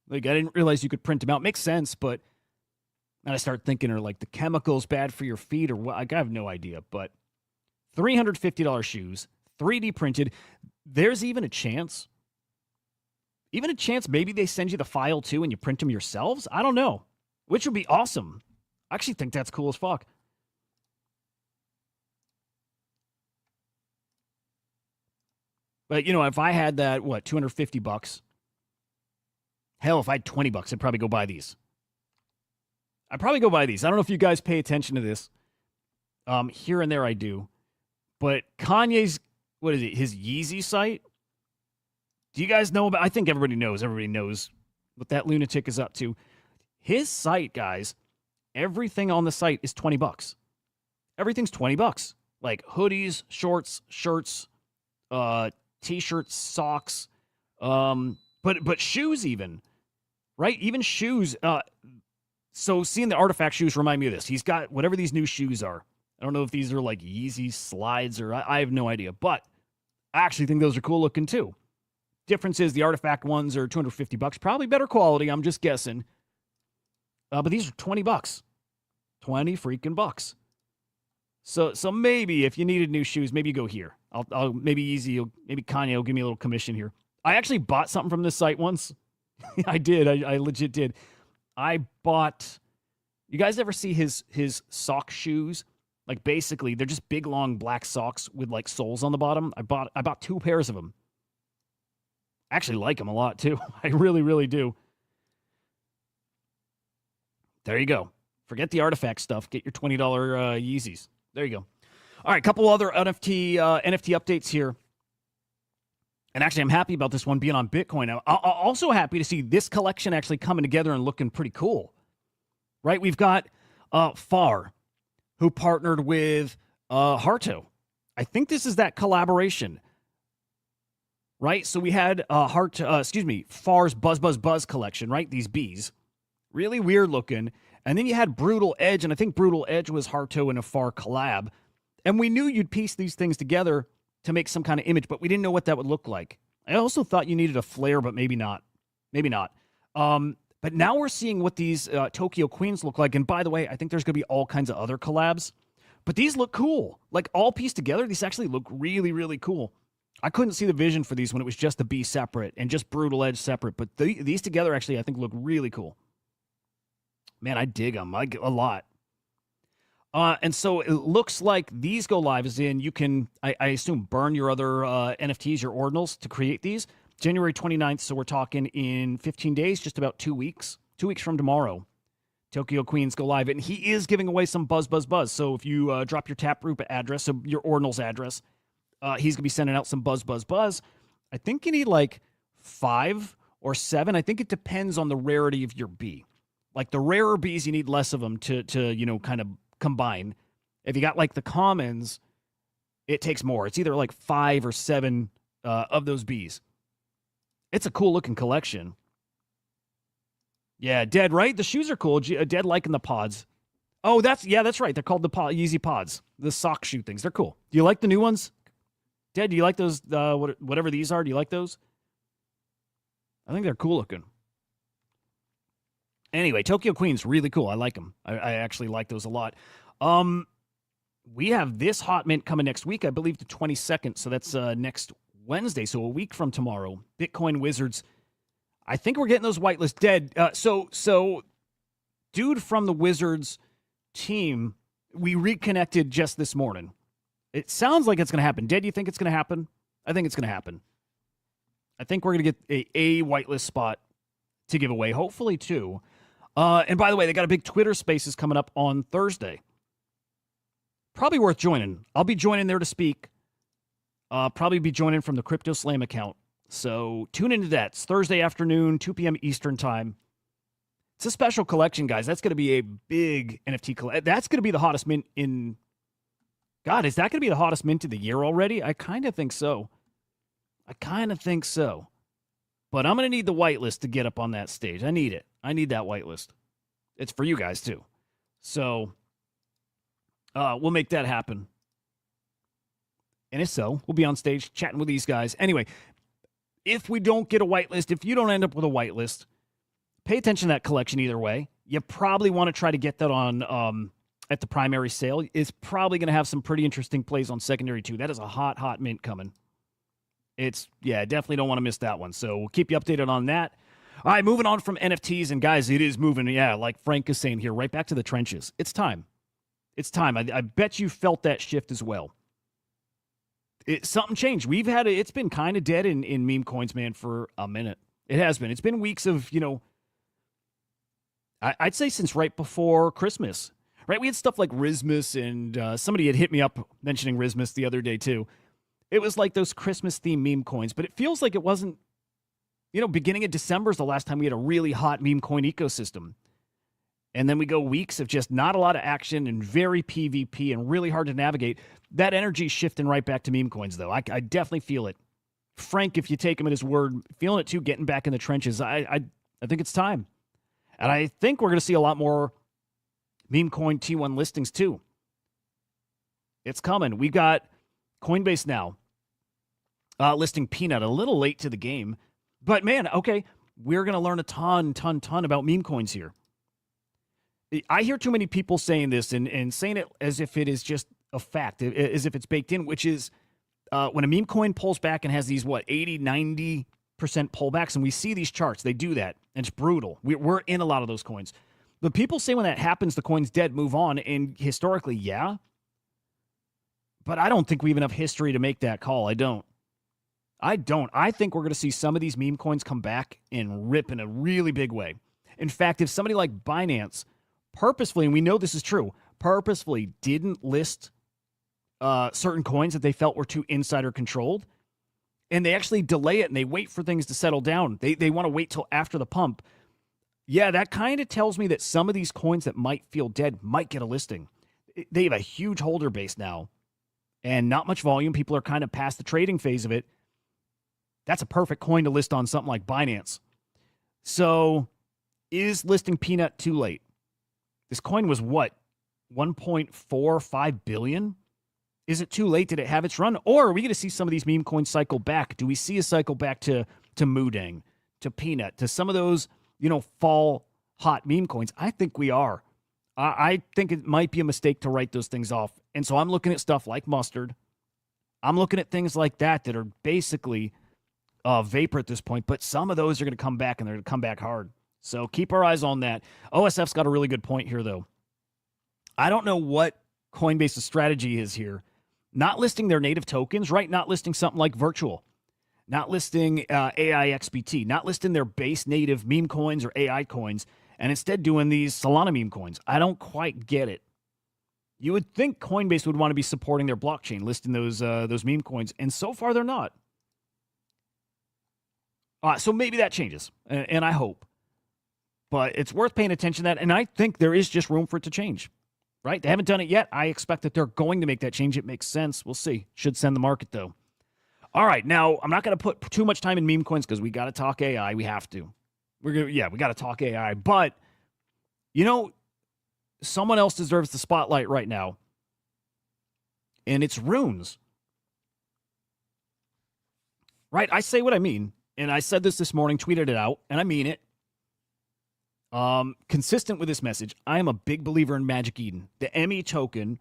Like, I didn't realize you could print them out. Makes sense, but then I start thinking, are like the chemicals bad for your feet or what? I have no idea. But $350 shoes, 3D printed. There's even a chance maybe they send you the file too and you print them yourselves. I don't know, which would be awesome. I actually think that's cool as fuck. But, you know, if I had that, $250? Hell, if I had $20, I'd probably go buy these. I don't know if you guys pay attention to this. Here and there I do. But Kanye's, his Yeezy site? Do you guys know about, I think everybody knows what that lunatic is up to. His site, guys, everything on the site is $20. Everything's $20. Like hoodies, shorts, shirts, t-shirts, socks, but shoes even, right? Even shoes. So seeing the Artifact shoes remind me of this. He's got whatever these new shoes are. I don't know if these are like Yeezy slides or I have no idea, but I actually think those are cool looking too. Difference is the Artifact ones are $250, probably better quality. I'm just guessing. But these are $20. 20 freaking bucks. So maybe if you needed new shoes, maybe you go here. I'll maybe Kanye will give me a little commission here. I actually bought something from this site once. I did. I legit did. I bought. You guys ever see his sock shoes? Like basically, they're just big long black socks with like soles on the bottom. I bought 2 pairs of them. I actually like them a lot too. I really, really do. There you go. Forget the Artifact stuff. Get your $20 Yeezys. There you go. All right, a couple other NFT updates here. And actually, I'm happy about this one being on Bitcoin. I'm also happy to see this collection actually coming together and looking pretty cool. Right? We've got FAR, who partnered with Harto. I think this is that collaboration, right? So we had Far's Buzz Buzz Buzz collection, right? These bees, really weird looking. And then you had Brutal Edge, and I think Brutal Edge was Harto and a Far collab. And we knew you'd piece these things together to make some kind of image, but we didn't know what that would look like. I also thought you needed a flare, but maybe not. Maybe not. But now we're seeing what these Tokyo Queens look like. And by the way, I think there's going to be all kinds of other collabs. But these look cool. Like, all pieced together, these actually look really, really cool. I couldn't see the vision for these when it was just the bee separate and just Brutal Edge separate. But these together actually, I think, look really cool. Man, I dig them a lot. And so it looks like these go live as in you can, I assume, burn your other NFTs, your ordinals to create these. January 29th, so we're talking in 15 days, just about 2 weeks. 2 weeks from tomorrow, Tokyo Queens go live. And he is giving away some Buzz Buzz Buzz. So if you drop your Taproot address, so your ordinals address, he's going to be sending out some Buzz Buzz Buzz. I think you need like 5 or 7. I think it depends on the rarity of your bee. Like the rarer bees, you need less of them to kind of combine. If you got like the commons, it takes more. It's either like 5 or 7 of those bees. It's a cool looking collection. Yeah, Dead, right? The shoes are cool. Dead liking the pods. Oh, that's right. They're called the Yeezy Pods. The sock shoe things. They're cool. Do you like the new ones? Dead, do you like those, whatever these are? Do you like those? I think they're cool looking. Anyway, Tokyo Queens, really cool. I like them. I actually like those a lot. We have this hot mint coming next week, I believe the 22nd. So that's next Wednesday, so a week from tomorrow. Bitcoin Wizards. I think we're getting those whitelist Dead. So dude from the Wizards team, we reconnected just this morning. It sounds like it's going to happen. Dead, you think it's going to happen? I think it's going to happen. I think we're going to get a whitelist spot to give away, hopefully two. And by the way, they got a big Twitter Spaces coming up on Thursday. Probably worth joining. I'll be joining there to speak. Probably be joining from the Crypto Slam account. So tune into that. It's Thursday afternoon, 2 p.m. Eastern time. It's a special collection, guys. That's going to be a big NFT collection. That's going to be the hottest mint in... God, is that going to be the hottest mint of the year already? I kind of think so. But I'm going to need the whitelist to get up on that stage. I need it. I need that whitelist. It's for you guys, too. So we'll make that happen. And if so, we'll be on stage chatting with these guys. Anyway, if we don't get a whitelist, if you don't end up with a whitelist, pay attention to that collection either way. You probably want to try to get that on at the primary sale. It's probably going to have some pretty interesting plays on secondary, too. That is a hot, hot mint coming. Definitely don't want to miss that one. So we'll keep you updated on that. All right, moving on from NFTs. And guys, it is moving, like Frank is saying here, right back to the trenches. It's time. I bet you felt that shift as well. Something changed. It's been kind of dead in meme coins, man, for a minute. It has been. It's been weeks of, I'd say since right before Christmas, right? We had stuff like Rismus, and somebody had hit me up mentioning Rismus the other day too. It was like those Christmas-themed meme coins, but it feels like it wasn't, beginning of December is the last time we had a really hot meme coin ecosystem. And then we go weeks of just not a lot of action and very PvP and really hard to navigate. That energy's shifting right back to meme coins, though. I definitely feel it. Frank, if you take him at his word, feeling it too, getting back in the trenches. I think it's time. And I think we're going to see a lot more meme coin T1 listings, too. It's coming. We got Coinbase now listing Peanut a little late to the game. But, man, okay, we're going to learn a ton about meme coins here. I hear too many people saying this and saying it as if it is just a fact, as if it's baked in, which is when a meme coin pulls back and has these, 80, 90% pullbacks, and we see these charts, they do that, and it's brutal. We're in a lot of those coins. But people say when that happens, the coin's dead, move on, and historically, yeah. But I don't think we have enough history to make that call. I don't. I think we're going to see some of these meme coins come back and rip in a really big way. In fact, if somebody like Binance purposefully, and we know this is true, purposefully didn't list certain coins that they felt were too insider controlled, and they actually delay it and they wait for things to settle down. They want to wait till after the pump. Yeah, that kind of tells me that some of these coins that might feel dead might get a listing. They have a huge holder base now. and not much volume. People are kind of past the trading phase of it. That's a perfect coin to list on something like Binance. So is listing Peanut too late? This coin was what? 1.45 billion? Is it too late? Did it have its run? Or are we going to see some of these meme coins cycle back? Do we see a cycle back to Mudang, to Peanut, to some of those, fall hot meme coins? I think we are. I think it might be a mistake to write those things off. And so I'm looking at stuff like Mustard. I'm looking at things like that are basically vapor at this point. But some of those are going to come back, and they're going to come back hard. So keep our eyes on that. OSF's got a really good point here, though. I don't know what Coinbase's strategy is here. Not listing their native tokens, right? Not listing something like Virtual. Not listing AIXBT. Not listing their base native meme coins or AI coins. And instead doing these Solana meme coins. I don't quite get it. You would think Coinbase would want to be supporting their blockchain, listing those meme coins, and so far they're not. So maybe that changes, and I hope. But it's worth paying attention to that, and I think there is just room for it to change, right? They haven't done it yet. I expect that they're going to make that change. It makes sense. We'll see. Should send the market, though. All right, now I'm not going to put too much time in meme coins because we got to talk AI. We have to. We got to talk AI. But, someone else deserves the spotlight right now, and it's Runes. Right? I say what I mean, and I said this morning, tweeted it out, and I mean it. Consistent with this message, I am a big believer in Magic Eden, the ME token,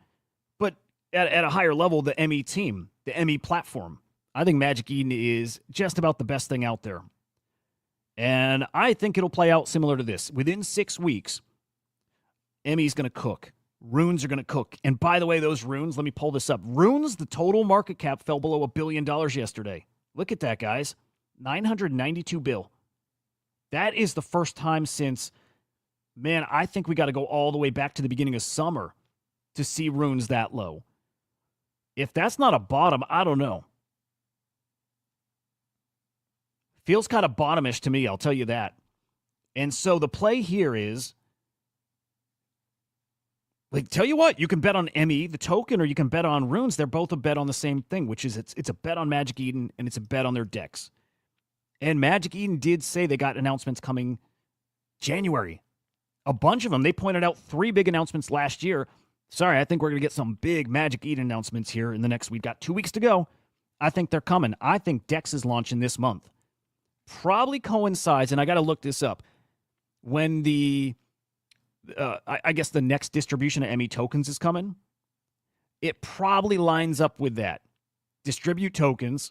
but at a higher level, the ME team, the ME platform. I think Magic Eden is just about the best thing out there. And I think it'll play out similar to this. Within 6 weeks, ME's going to cook. Runes are going to cook. And by the way, those runes, let me pull this up. Runes, the total market cap fell below $1 billion yesterday. Look at that, guys. 992 bill. That is the first time since, I think we got to go all the way back to the beginning of summer to see runes that low. If that's not a bottom, I don't know. Feels kind of bottomish to me, I'll tell you that. And so the play here is, tell you what, you can bet on ME, the token, or you can bet on runes. They're both a bet on the same thing, which is it's a bet on Magic Eden, and it's a bet on their decks. And Magic Eden did say they got announcements coming January. A bunch of them. They pointed out 3 big announcements last year. Sorry, I think we're going to get some big Magic Eden announcements here in the next week. Got 2 weeks to go. I think they're coming. I think Dex is launching this month. Probably coincides, and I got to look this up, when I guess the next distribution of ME tokens is coming. It probably lines up with that. Distribute tokens,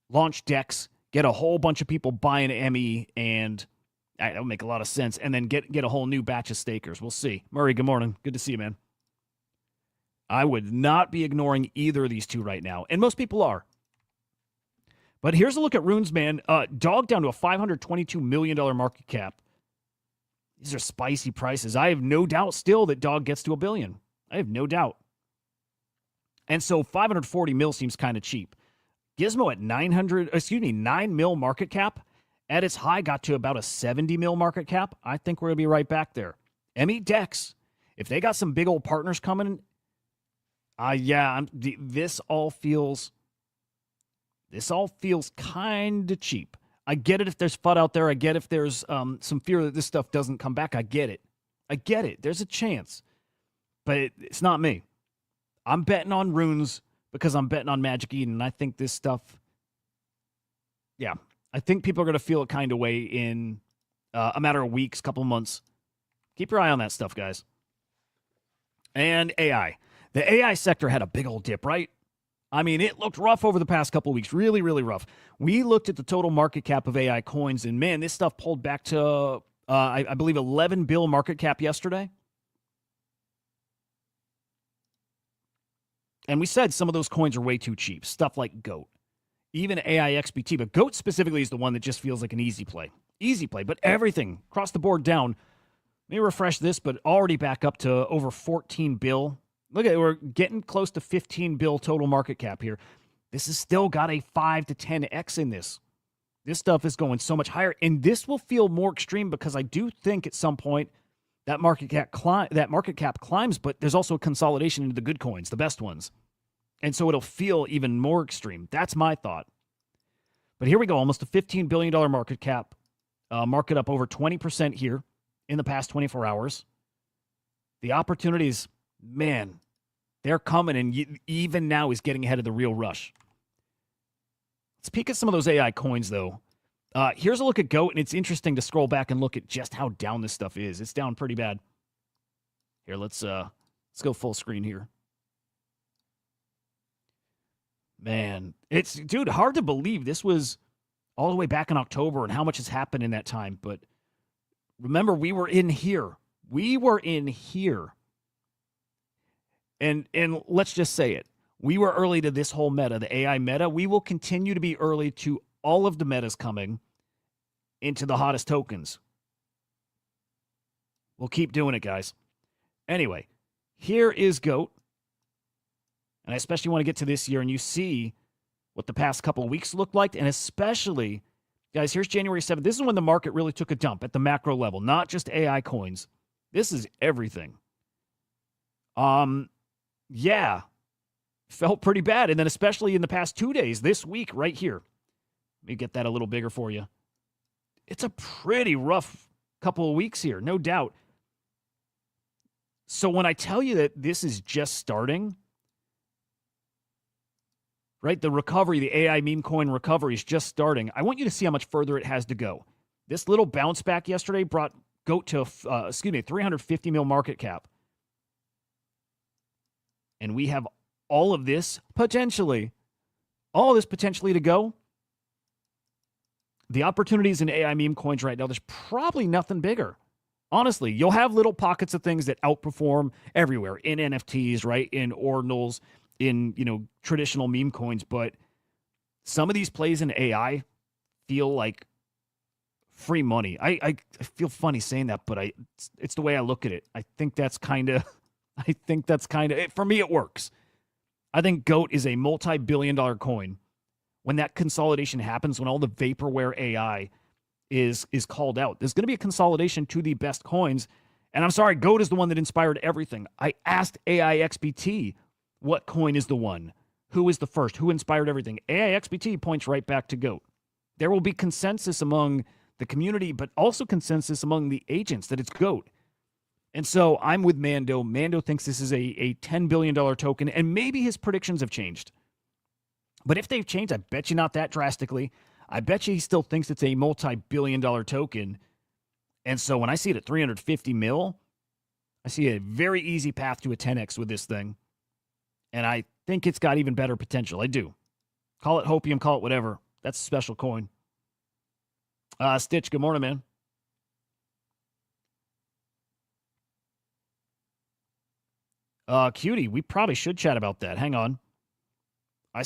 launch Dex, get a whole bunch of people buying ME, and that would make a lot of sense, and then get a whole new batch of stakers. We'll see. Murray, good morning. Good to see you, man. I would not be ignoring either of these two right now, and most people are. But here's a look at Runes, man. Dog down to a $522 million market cap. These are spicy prices. I have no doubt still that Dog gets to $1 billion. I have no doubt. And so 540 mil seems kind of cheap. Gizmo at 9 mil market cap. At its high, got to about a 70 mil market cap. I think we're going to be right back there. ME Dex, if they got some big old partners coming, this all feels kind of cheap. I get it if there's FUD out there. I get if there's some fear that this stuff doesn't come back. I get it. There's a chance. But it's not me. I'm betting on Runes because I'm betting on Magic Eden. And I think this stuff, I think people are going to feel it kind of way in a matter of weeks, couple of months. Keep your eye on that stuff, guys. And AI. The AI sector had a big old dip, right? I mean, it looked rough over the past couple of weeks. Really, really rough. We looked at the total market cap of AI coins, and man, this stuff pulled back to, I believe, 11 bill market cap yesterday. And we said some of those coins are way too cheap. Stuff like GOAT. Even AIXBT. But GOAT specifically is the one that just feels like an easy play. Easy play. But everything across the board down. Let me refresh this, but already back up to over 14 bill. Look at it. We're getting close to 15 bill total market cap here. This has still got a 5 to 10x in this. This stuff is going so much higher. And this will feel more extreme because I do think at some point that market cap climbs, but there's also a consolidation into the good coins, the best ones. And so it'll feel even more extreme. That's my thought. But here we go. Almost a $15 billion market cap. Market up over 20% here in the past 24 hours. The opportunities, man, they're coming. And even now he's getting ahead of the real rush. Let's peek at some of those AI coins, though. Here's a look at GOAT. And it's interesting to scroll back and look at just how down this stuff is. It's down pretty bad. Here, let's go full screen here. Man, it's, dude, hard to believe this was all the way back in October and how much has happened in that time. But remember, we were in here. We were in here. And let's just say it. We were early to this whole meta, the AI meta. We will continue to be early to all of the metas coming into the hottest tokens. We'll keep doing it, guys. Anyway, here is GOAT. And I especially want to get to this year, and you see what the past couple of weeks looked like. And especially, guys, here's January 7th. This is when the market really took a dump at the macro level, not just AI coins. This is everything. Yeah, felt pretty bad. And then especially in the past 2 days, this week right here. Let me get that a little bigger for you. It's a pretty rough couple of weeks here, no doubt. So when I tell you that this is just starting, right, the recovery, the AI meme coin recovery is just starting. I want you to see how much further it has to go. This little bounce back yesterday brought GOAT to, 350 mil market cap. And we have all of this potentially to go. The opportunities in AI meme coins right now, there's probably nothing bigger. Honestly, you'll have little pockets of things that outperform everywhere in NFTs, right? In ordinals, in, traditional meme coins. But some of these plays in AI feel like free money. I feel funny saying that, but it's the way I look at it. I think that's kind of, for me, it works. I think GOAT is a multi-billion-dollar coin. When that consolidation happens, when all the vaporware AI is called out, there's going to be a consolidation to the best coins. And I'm sorry, GOAT is the one that inspired everything. I asked AIXBT, what coin is the one? Who is the first? Who inspired everything? AIXBT points right back to GOAT. There will be consensus among the community, but also consensus among the agents that it's GOAT. And so I'm with Mando. Mando thinks this is a $10 billion token, and maybe his predictions have changed. But if they've changed, I bet you not that drastically. I bet you he still thinks it's a multi-billion-dollar token. And so when I see it at 350 mil, I see a very easy path to a 10x with this thing. And I think it's got even better potential. I do. Call it hopium, call it whatever. That's a special coin. Stitch, good morning, man. Cutie, we probably should chat about that. Hang on. I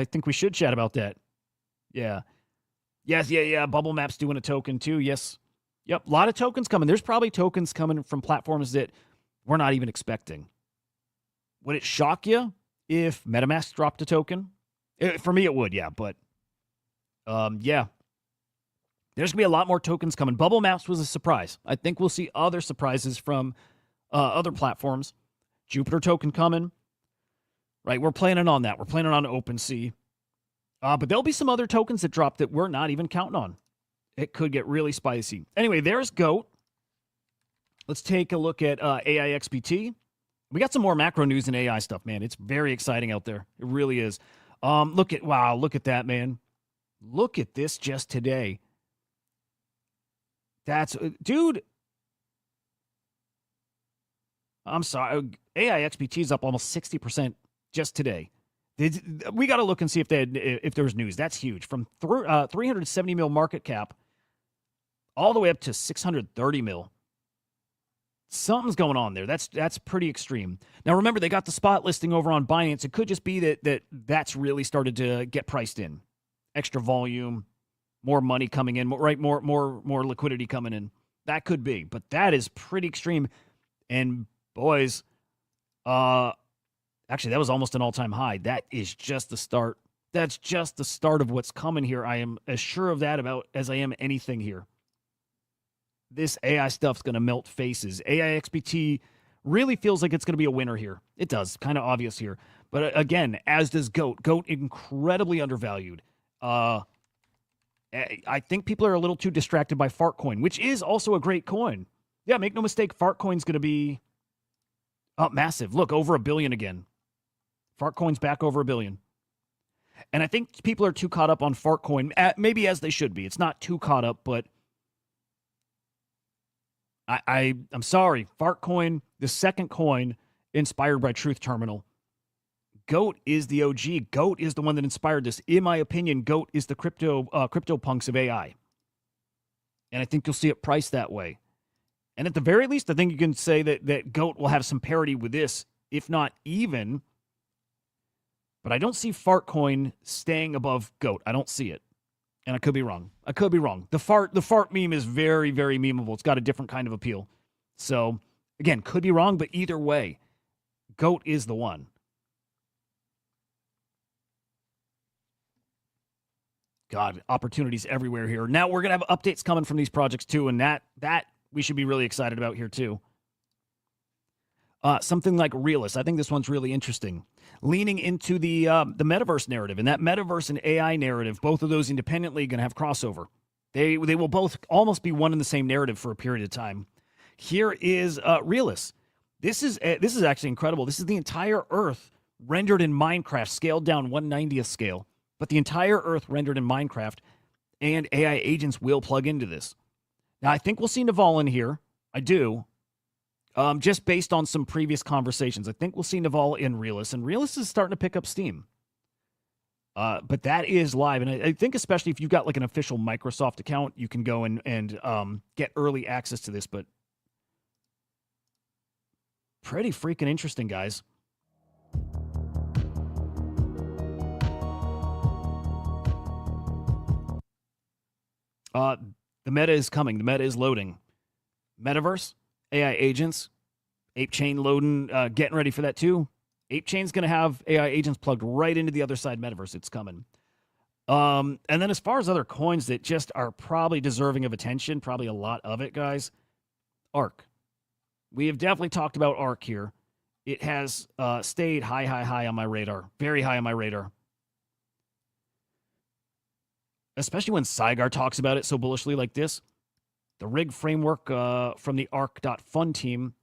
think we should chat about that. Yeah. Yes, yeah. Bubble Map's doing a token too. Yes. Yep, a lot of tokens coming. There's probably tokens coming from platforms that we're not even expecting. Would it shock you if MetaMask dropped a token? For me, it would, yeah. But, yeah. There's going to be a lot more tokens coming. Bubble Maps was a surprise. I think we'll see other surprises from other platforms. Jupiter token coming. Right, we're planning on that. We're planning on OpenSea. But there'll be some other tokens that drop that we're not even counting on. It could get really spicy. Anyway, there's GOAT. Let's take a look at AIXBT. We got some more macro news and AI stuff, man. It's very exciting out there. It really is. Look at that, man. Look at this just today. Dude. I'm sorry. AIXBT is up almost 60% just today. We got to look and see if there's news. That's huge. From 370 mil market cap all the way up to 630 mil. Something's going on there. That's pretty extreme. Now, remember, they got the spot listing over on Binance. It could just be that's really started to get priced in. Extra volume, more money coming in, right? More liquidity coming in. That could be, but that is pretty extreme. And boys, actually, that was almost an all-time high. That is just the start. That's just the start of what's coming here. I am as sure of that as I am anything here. This AI stuff's going to melt faces. AIXBT Really feels like it's going to be a winner here. It does. Kind of obvious here. But again, as does GOAT. GOAT incredibly undervalued. I think people are a little too distracted by Fartcoin, which is also a great coin. Yeah, make no mistake, Fartcoin's going to be massive. Look, over $1 billion again. Fartcoin's back over $1 billion. And I think people are too caught up on Fartcoin, maybe as they should be. It's not too caught up, but I'm sorry. Fartcoin, the second coin inspired by Truth Terminal. GOAT is the OG. GOAT is the one that inspired this. In my opinion, GOAT is the crypto punks of AI. And I think you'll see it priced that way. And at the very least, I think you can say that GOAT will have some parity with this, if not even. But I don't see Fartcoin staying above GOAT. I don't see it. And I could be wrong. The fart meme is very, very memeable. It's got a different kind of appeal. So, again, could be wrong, but either way, GOAT is the one. God, opportunities everywhere here. Now we're going to have updates coming from these projects too, and that we should be really excited about here too. Something like Realist. I think this one's really interesting. Leaning into the metaverse narrative, and that metaverse and AI narrative, both of those independently going to have crossover. They will both almost be one and the same narrative for a period of time. Here is Realist. This is actually incredible. This is the entire Earth rendered in Minecraft, scaled down 1/90th scale. But the entire Earth rendered in Minecraft, and AI agents will plug into this. Now, I think we'll see Naval in here. I do. Just based on some previous conversations. I think we'll see Naval in Realist, and Realist is starting to pick up steam. But that is live, and I think especially if you've got like an official Microsoft account, you can go and get early access to this, but pretty freaking interesting, guys. The meta is coming. The meta is loading. Metaverse, AI agents, Ape Chain loading, getting ready for that too. Ape Chain's going to have AI agents plugged right into the other side metaverse. It's coming. And then as far as other coins that just are probably deserving of attention, probably a lot of it, guys, ARK. We have definitely talked about ARK here. It has stayed high on my radar. Very high on my radar. Especially when Saigar talks about it so bullishly like this. The rig framework from the ARK.fun team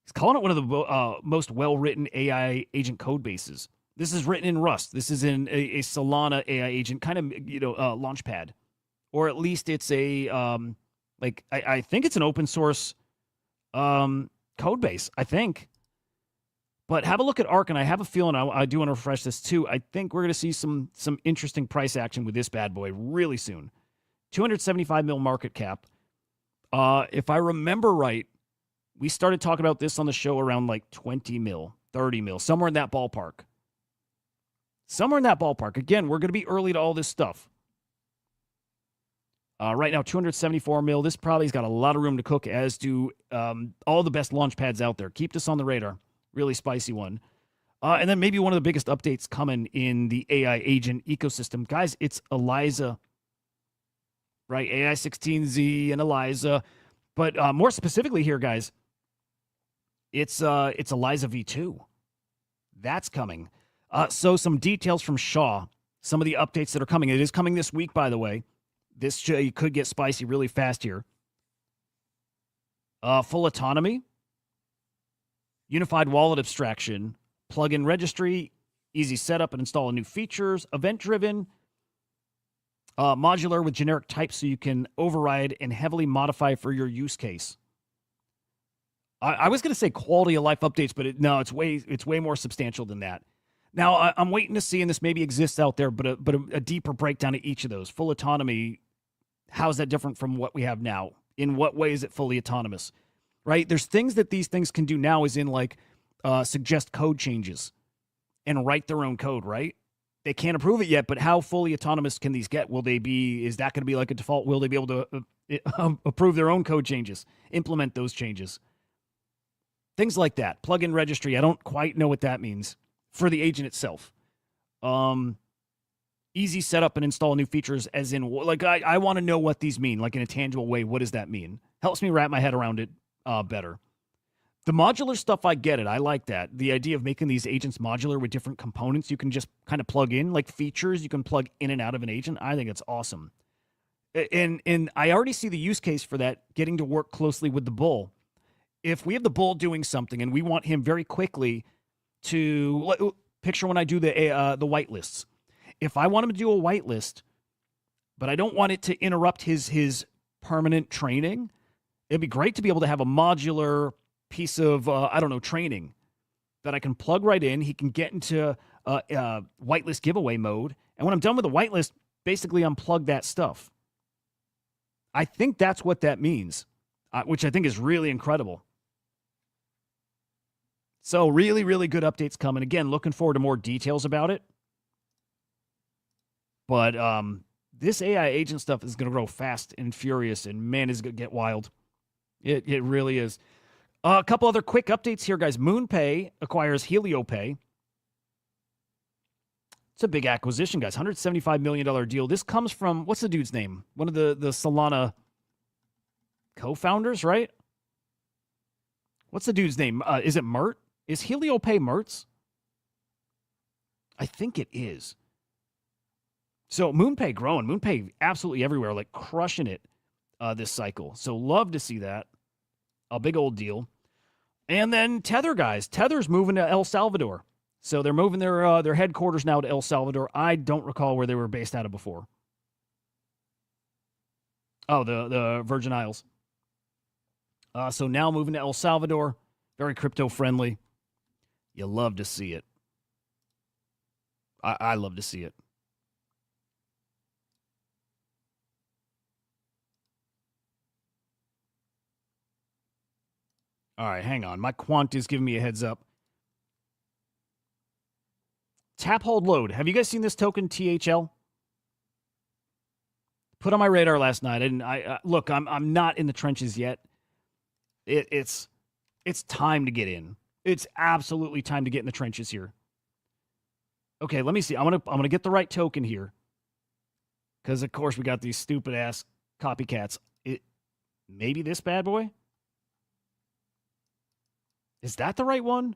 is calling it one of the most well-written AI agent code bases. This is written in Rust. This is in a Solana AI agent kind of, launchpad. Or at least it's a, I think it's an open source code base, I think. But have a look at ARK, and I have a feeling I do want to refresh this too. I think we're going to see some interesting price action with this bad boy really soon. 275 mil market cap. If I remember right, we started talking about this on the show around like 20 mil, 30 mil, somewhere in that ballpark. Again, we're going to be early to all this stuff. Right now, 274 mil. This probably's got a lot of room to cook, as do all the best launch pads out there. Keep this on the radar. Really spicy one. And then maybe one of the biggest updates coming in the AI agent ecosystem. Guys, it's Eliza. Right? AI16Z and Eliza. But more specifically here, guys, it's Eliza V2. That's coming. So some details from Shaw. Some of the updates that are coming. It is coming this week, by the way. This could get spicy really fast here. Full autonomy. Unified wallet abstraction, plugin registry, easy setup and install new features, event-driven, modular with generic types so you can override and heavily modify for your use case. I was going to say quality of life updates, but it's way more substantial than that. Now, I'm waiting to see, and this maybe exists out there, but a deeper breakdown of each of those. Full autonomy, how is that different from what we have now? In what way is it fully autonomous? Right? There's things that these things can do now, as in like suggest code changes and write their own code, right? They can't approve it yet, but how fully autonomous can these get? Is that going to be like a default? Will they be able to approve their own code changes, implement those changes? Things like that. Plugin registry. I don't quite know what that means for the agent itself. Easy setup and install new features, as in, like, I want to know what these mean, like in a tangible way. What does that mean? Helps me wrap my head around it better. The modular stuff, I get it. I like that. The idea of making these agents modular with different components you can just kind of plug in, like features you can plug in and out of an agent. I think it's awesome. And I already see the use case for that getting to work closely with the bull. If we have the bull doing something and we want him very quickly to picture when I do the whitelists. If I want him to do a whitelist, but I don't want it to interrupt his permanent training, it'd be great to be able to have a modular piece of, training that I can plug right in. He can get into whitelist giveaway mode. And when I'm done with the whitelist, basically unplug that stuff. I think that's what that means, which I think is really incredible. So really, really good updates coming. Again, looking forward to more details about it. But this AI agent stuff is going to grow fast and furious, and man, is going to get wild. It really is. A couple other quick updates here, guys. MoonPay acquires HelioPay. It's a big acquisition, guys. $175 million deal. This comes from, what's the dude's name? One of the Solana co-founders, right? What's the dude's name? Is it Mert? Is HelioPay Mertz? I think it is. So MoonPay growing. MoonPay absolutely everywhere, like crushing it this cycle. So love to see that. A big old deal. And then Tether, guys. Tether's moving to El Salvador. So they're moving their headquarters now to El Salvador. I don't recall where they were based out of before. Oh, the Virgin Isles. So now moving to El Salvador. Very crypto-friendly. You love to see it. I love to see it. All right, hang on. My quant is giving me a heads up. Tap, hold, load. Have you guys seen this token, THL? Put on my radar last night. And look, I'm not in the trenches yet. It's time to get in. It's absolutely time to get in the trenches here. Okay, let me see. I'm gonna get the right token here, because of course we got these stupid ass copycats. Maybe this bad boy. Is that the right one?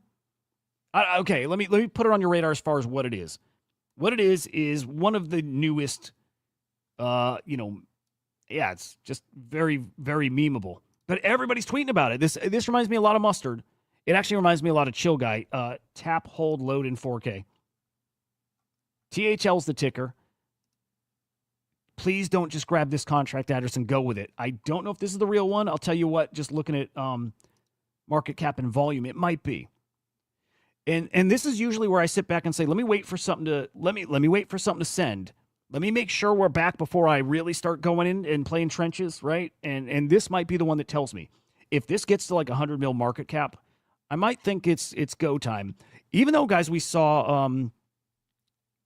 Okay, let me put it on your radar as far as what it is. What it is one of the newest. It's just very, very memeable. But everybody's tweeting about it. This reminds me a lot of Mustard. It actually reminds me a lot of Chill Guy. Tap, hold, load in 4K. THL's the ticker. Please don't just grab this contract address and go with it. I don't know if this is the real one. I'll tell you what, just looking at market cap and volume, it might be. And this is usually where I sit back and say, let me wait for something to wait for something to send. Let me make sure we're back before I really start going in and playing trenches, right? And this might be the one that tells me. If this gets to like 100 mil market cap, I might think it's go time. Even though, guys, we saw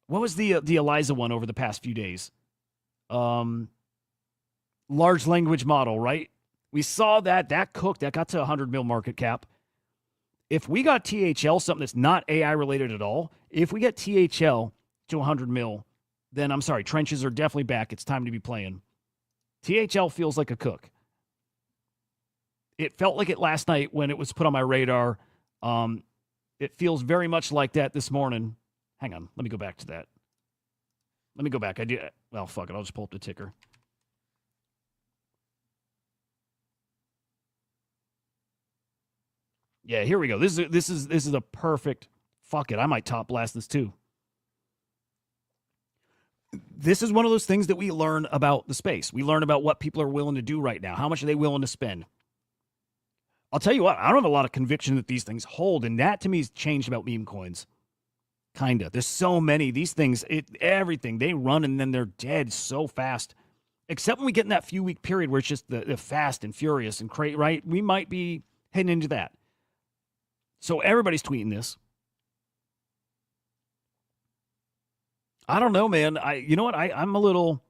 what was the Eliza one over the past few days? Large language model, right? We saw that cooked. That got to 100 mil market cap. If we got THL, something that's not AI related at all, if we get THL to 100 mil, then I'm sorry, trenches are definitely back. It's time to be playing. THL feels like a cook. It felt like it last night when it was put on my radar. It feels very much like that this morning. Hang on, let me go back to that. Let me go back. Well, fuck it. I'll just pull up the ticker. Yeah, here we go. This is a perfect. Fuck it. I might top blast this too. This is one of those things that we learn about the space. We learn about what people are willing to do right now. How much are they willing to spend? I'll tell you what, I don't have a lot of conviction that these things hold, and that to me has changed about meme coins. Kinda. There's so many. These things, everything, they run and then they're dead so fast. Except when we get in that few week period where it's just the fast and furious and crazy, right? We might be heading into that. So everybody's tweeting this. I don't know, man. You know what? I'm a little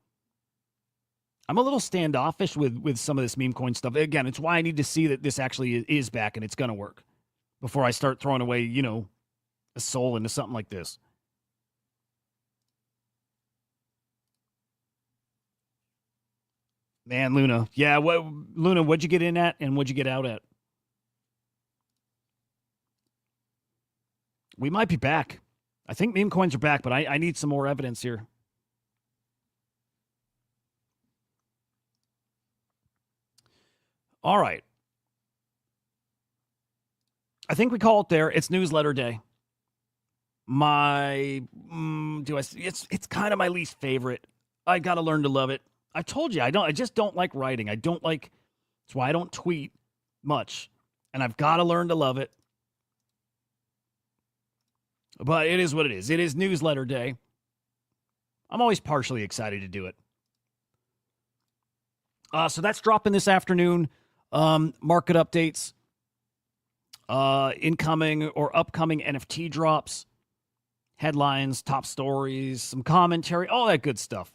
standoffish with some of this meme coin stuff. Again, it's why I need to see that this actually is back and it's gonna work before I start throwing away, a soul into something like this. Man, Luna. Yeah, Luna, what'd you get in at and what'd you get out at? We might be back. I think meme coins are back, but I need some more evidence here. All right. I think we call it there. It's newsletter day. It's kind of my least favorite. I got to learn to love it. I told you, I just don't like writing. That's why I don't tweet much. And I've got to learn to love it. But it is what it is. It is newsletter day. I'm always partially excited to do it. So that's dropping this afternoon. Market updates, incoming or upcoming NFT drops, headlines, top stories, some commentary, all that good stuff.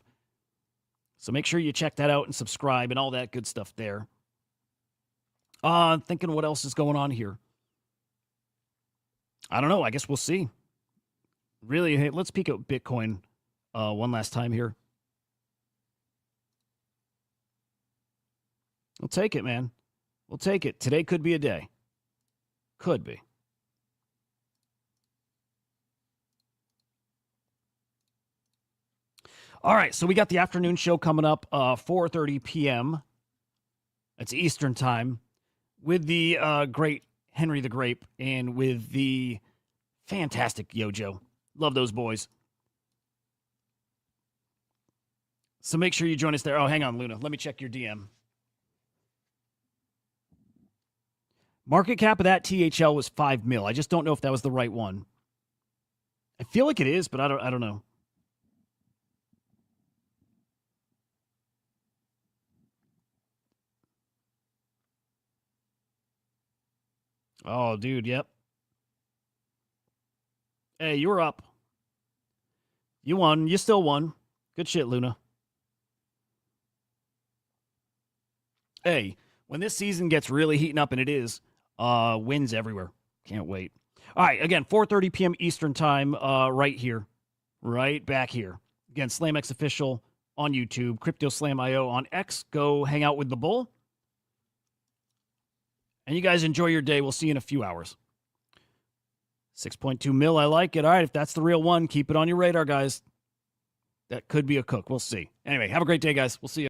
So make sure you check that out and subscribe and all that good stuff there. Thinking what else is going on here. I don't know. I guess we'll see. Really, hey, let's peek at Bitcoin one last time here. We'll take it, man. We'll take it. Today could be a day. Could be. All right, so we got the afternoon show coming up, 4:30 p.m. That's Eastern time, with the great Henry the Grape and with the fantastic Yojo. Love those boys. So make sure you join us there. Oh, hang on, Luna. Let me check your DM. Market cap of that THL was 5 mil. I just don't know if that was the right one. I feel like it is, but I don't know. Oh, dude, yep. Hey, you were up. You won. You still won. Good shit, Luna. Hey, when this season gets really heating up, and it is, wins everywhere. Can't wait. All right, again, 4:30 p.m. Eastern time, right here. Right back here. Again, SlamX Official on YouTube, CryptoSlam.io on X. Go hang out with the bull. And you guys enjoy your day. We'll see you in a few hours. 6.2 mil, I like it. All right, if that's the real one, keep it on your radar, guys. That could be a cook. We'll see. Anyway, have a great day, guys. We'll see you.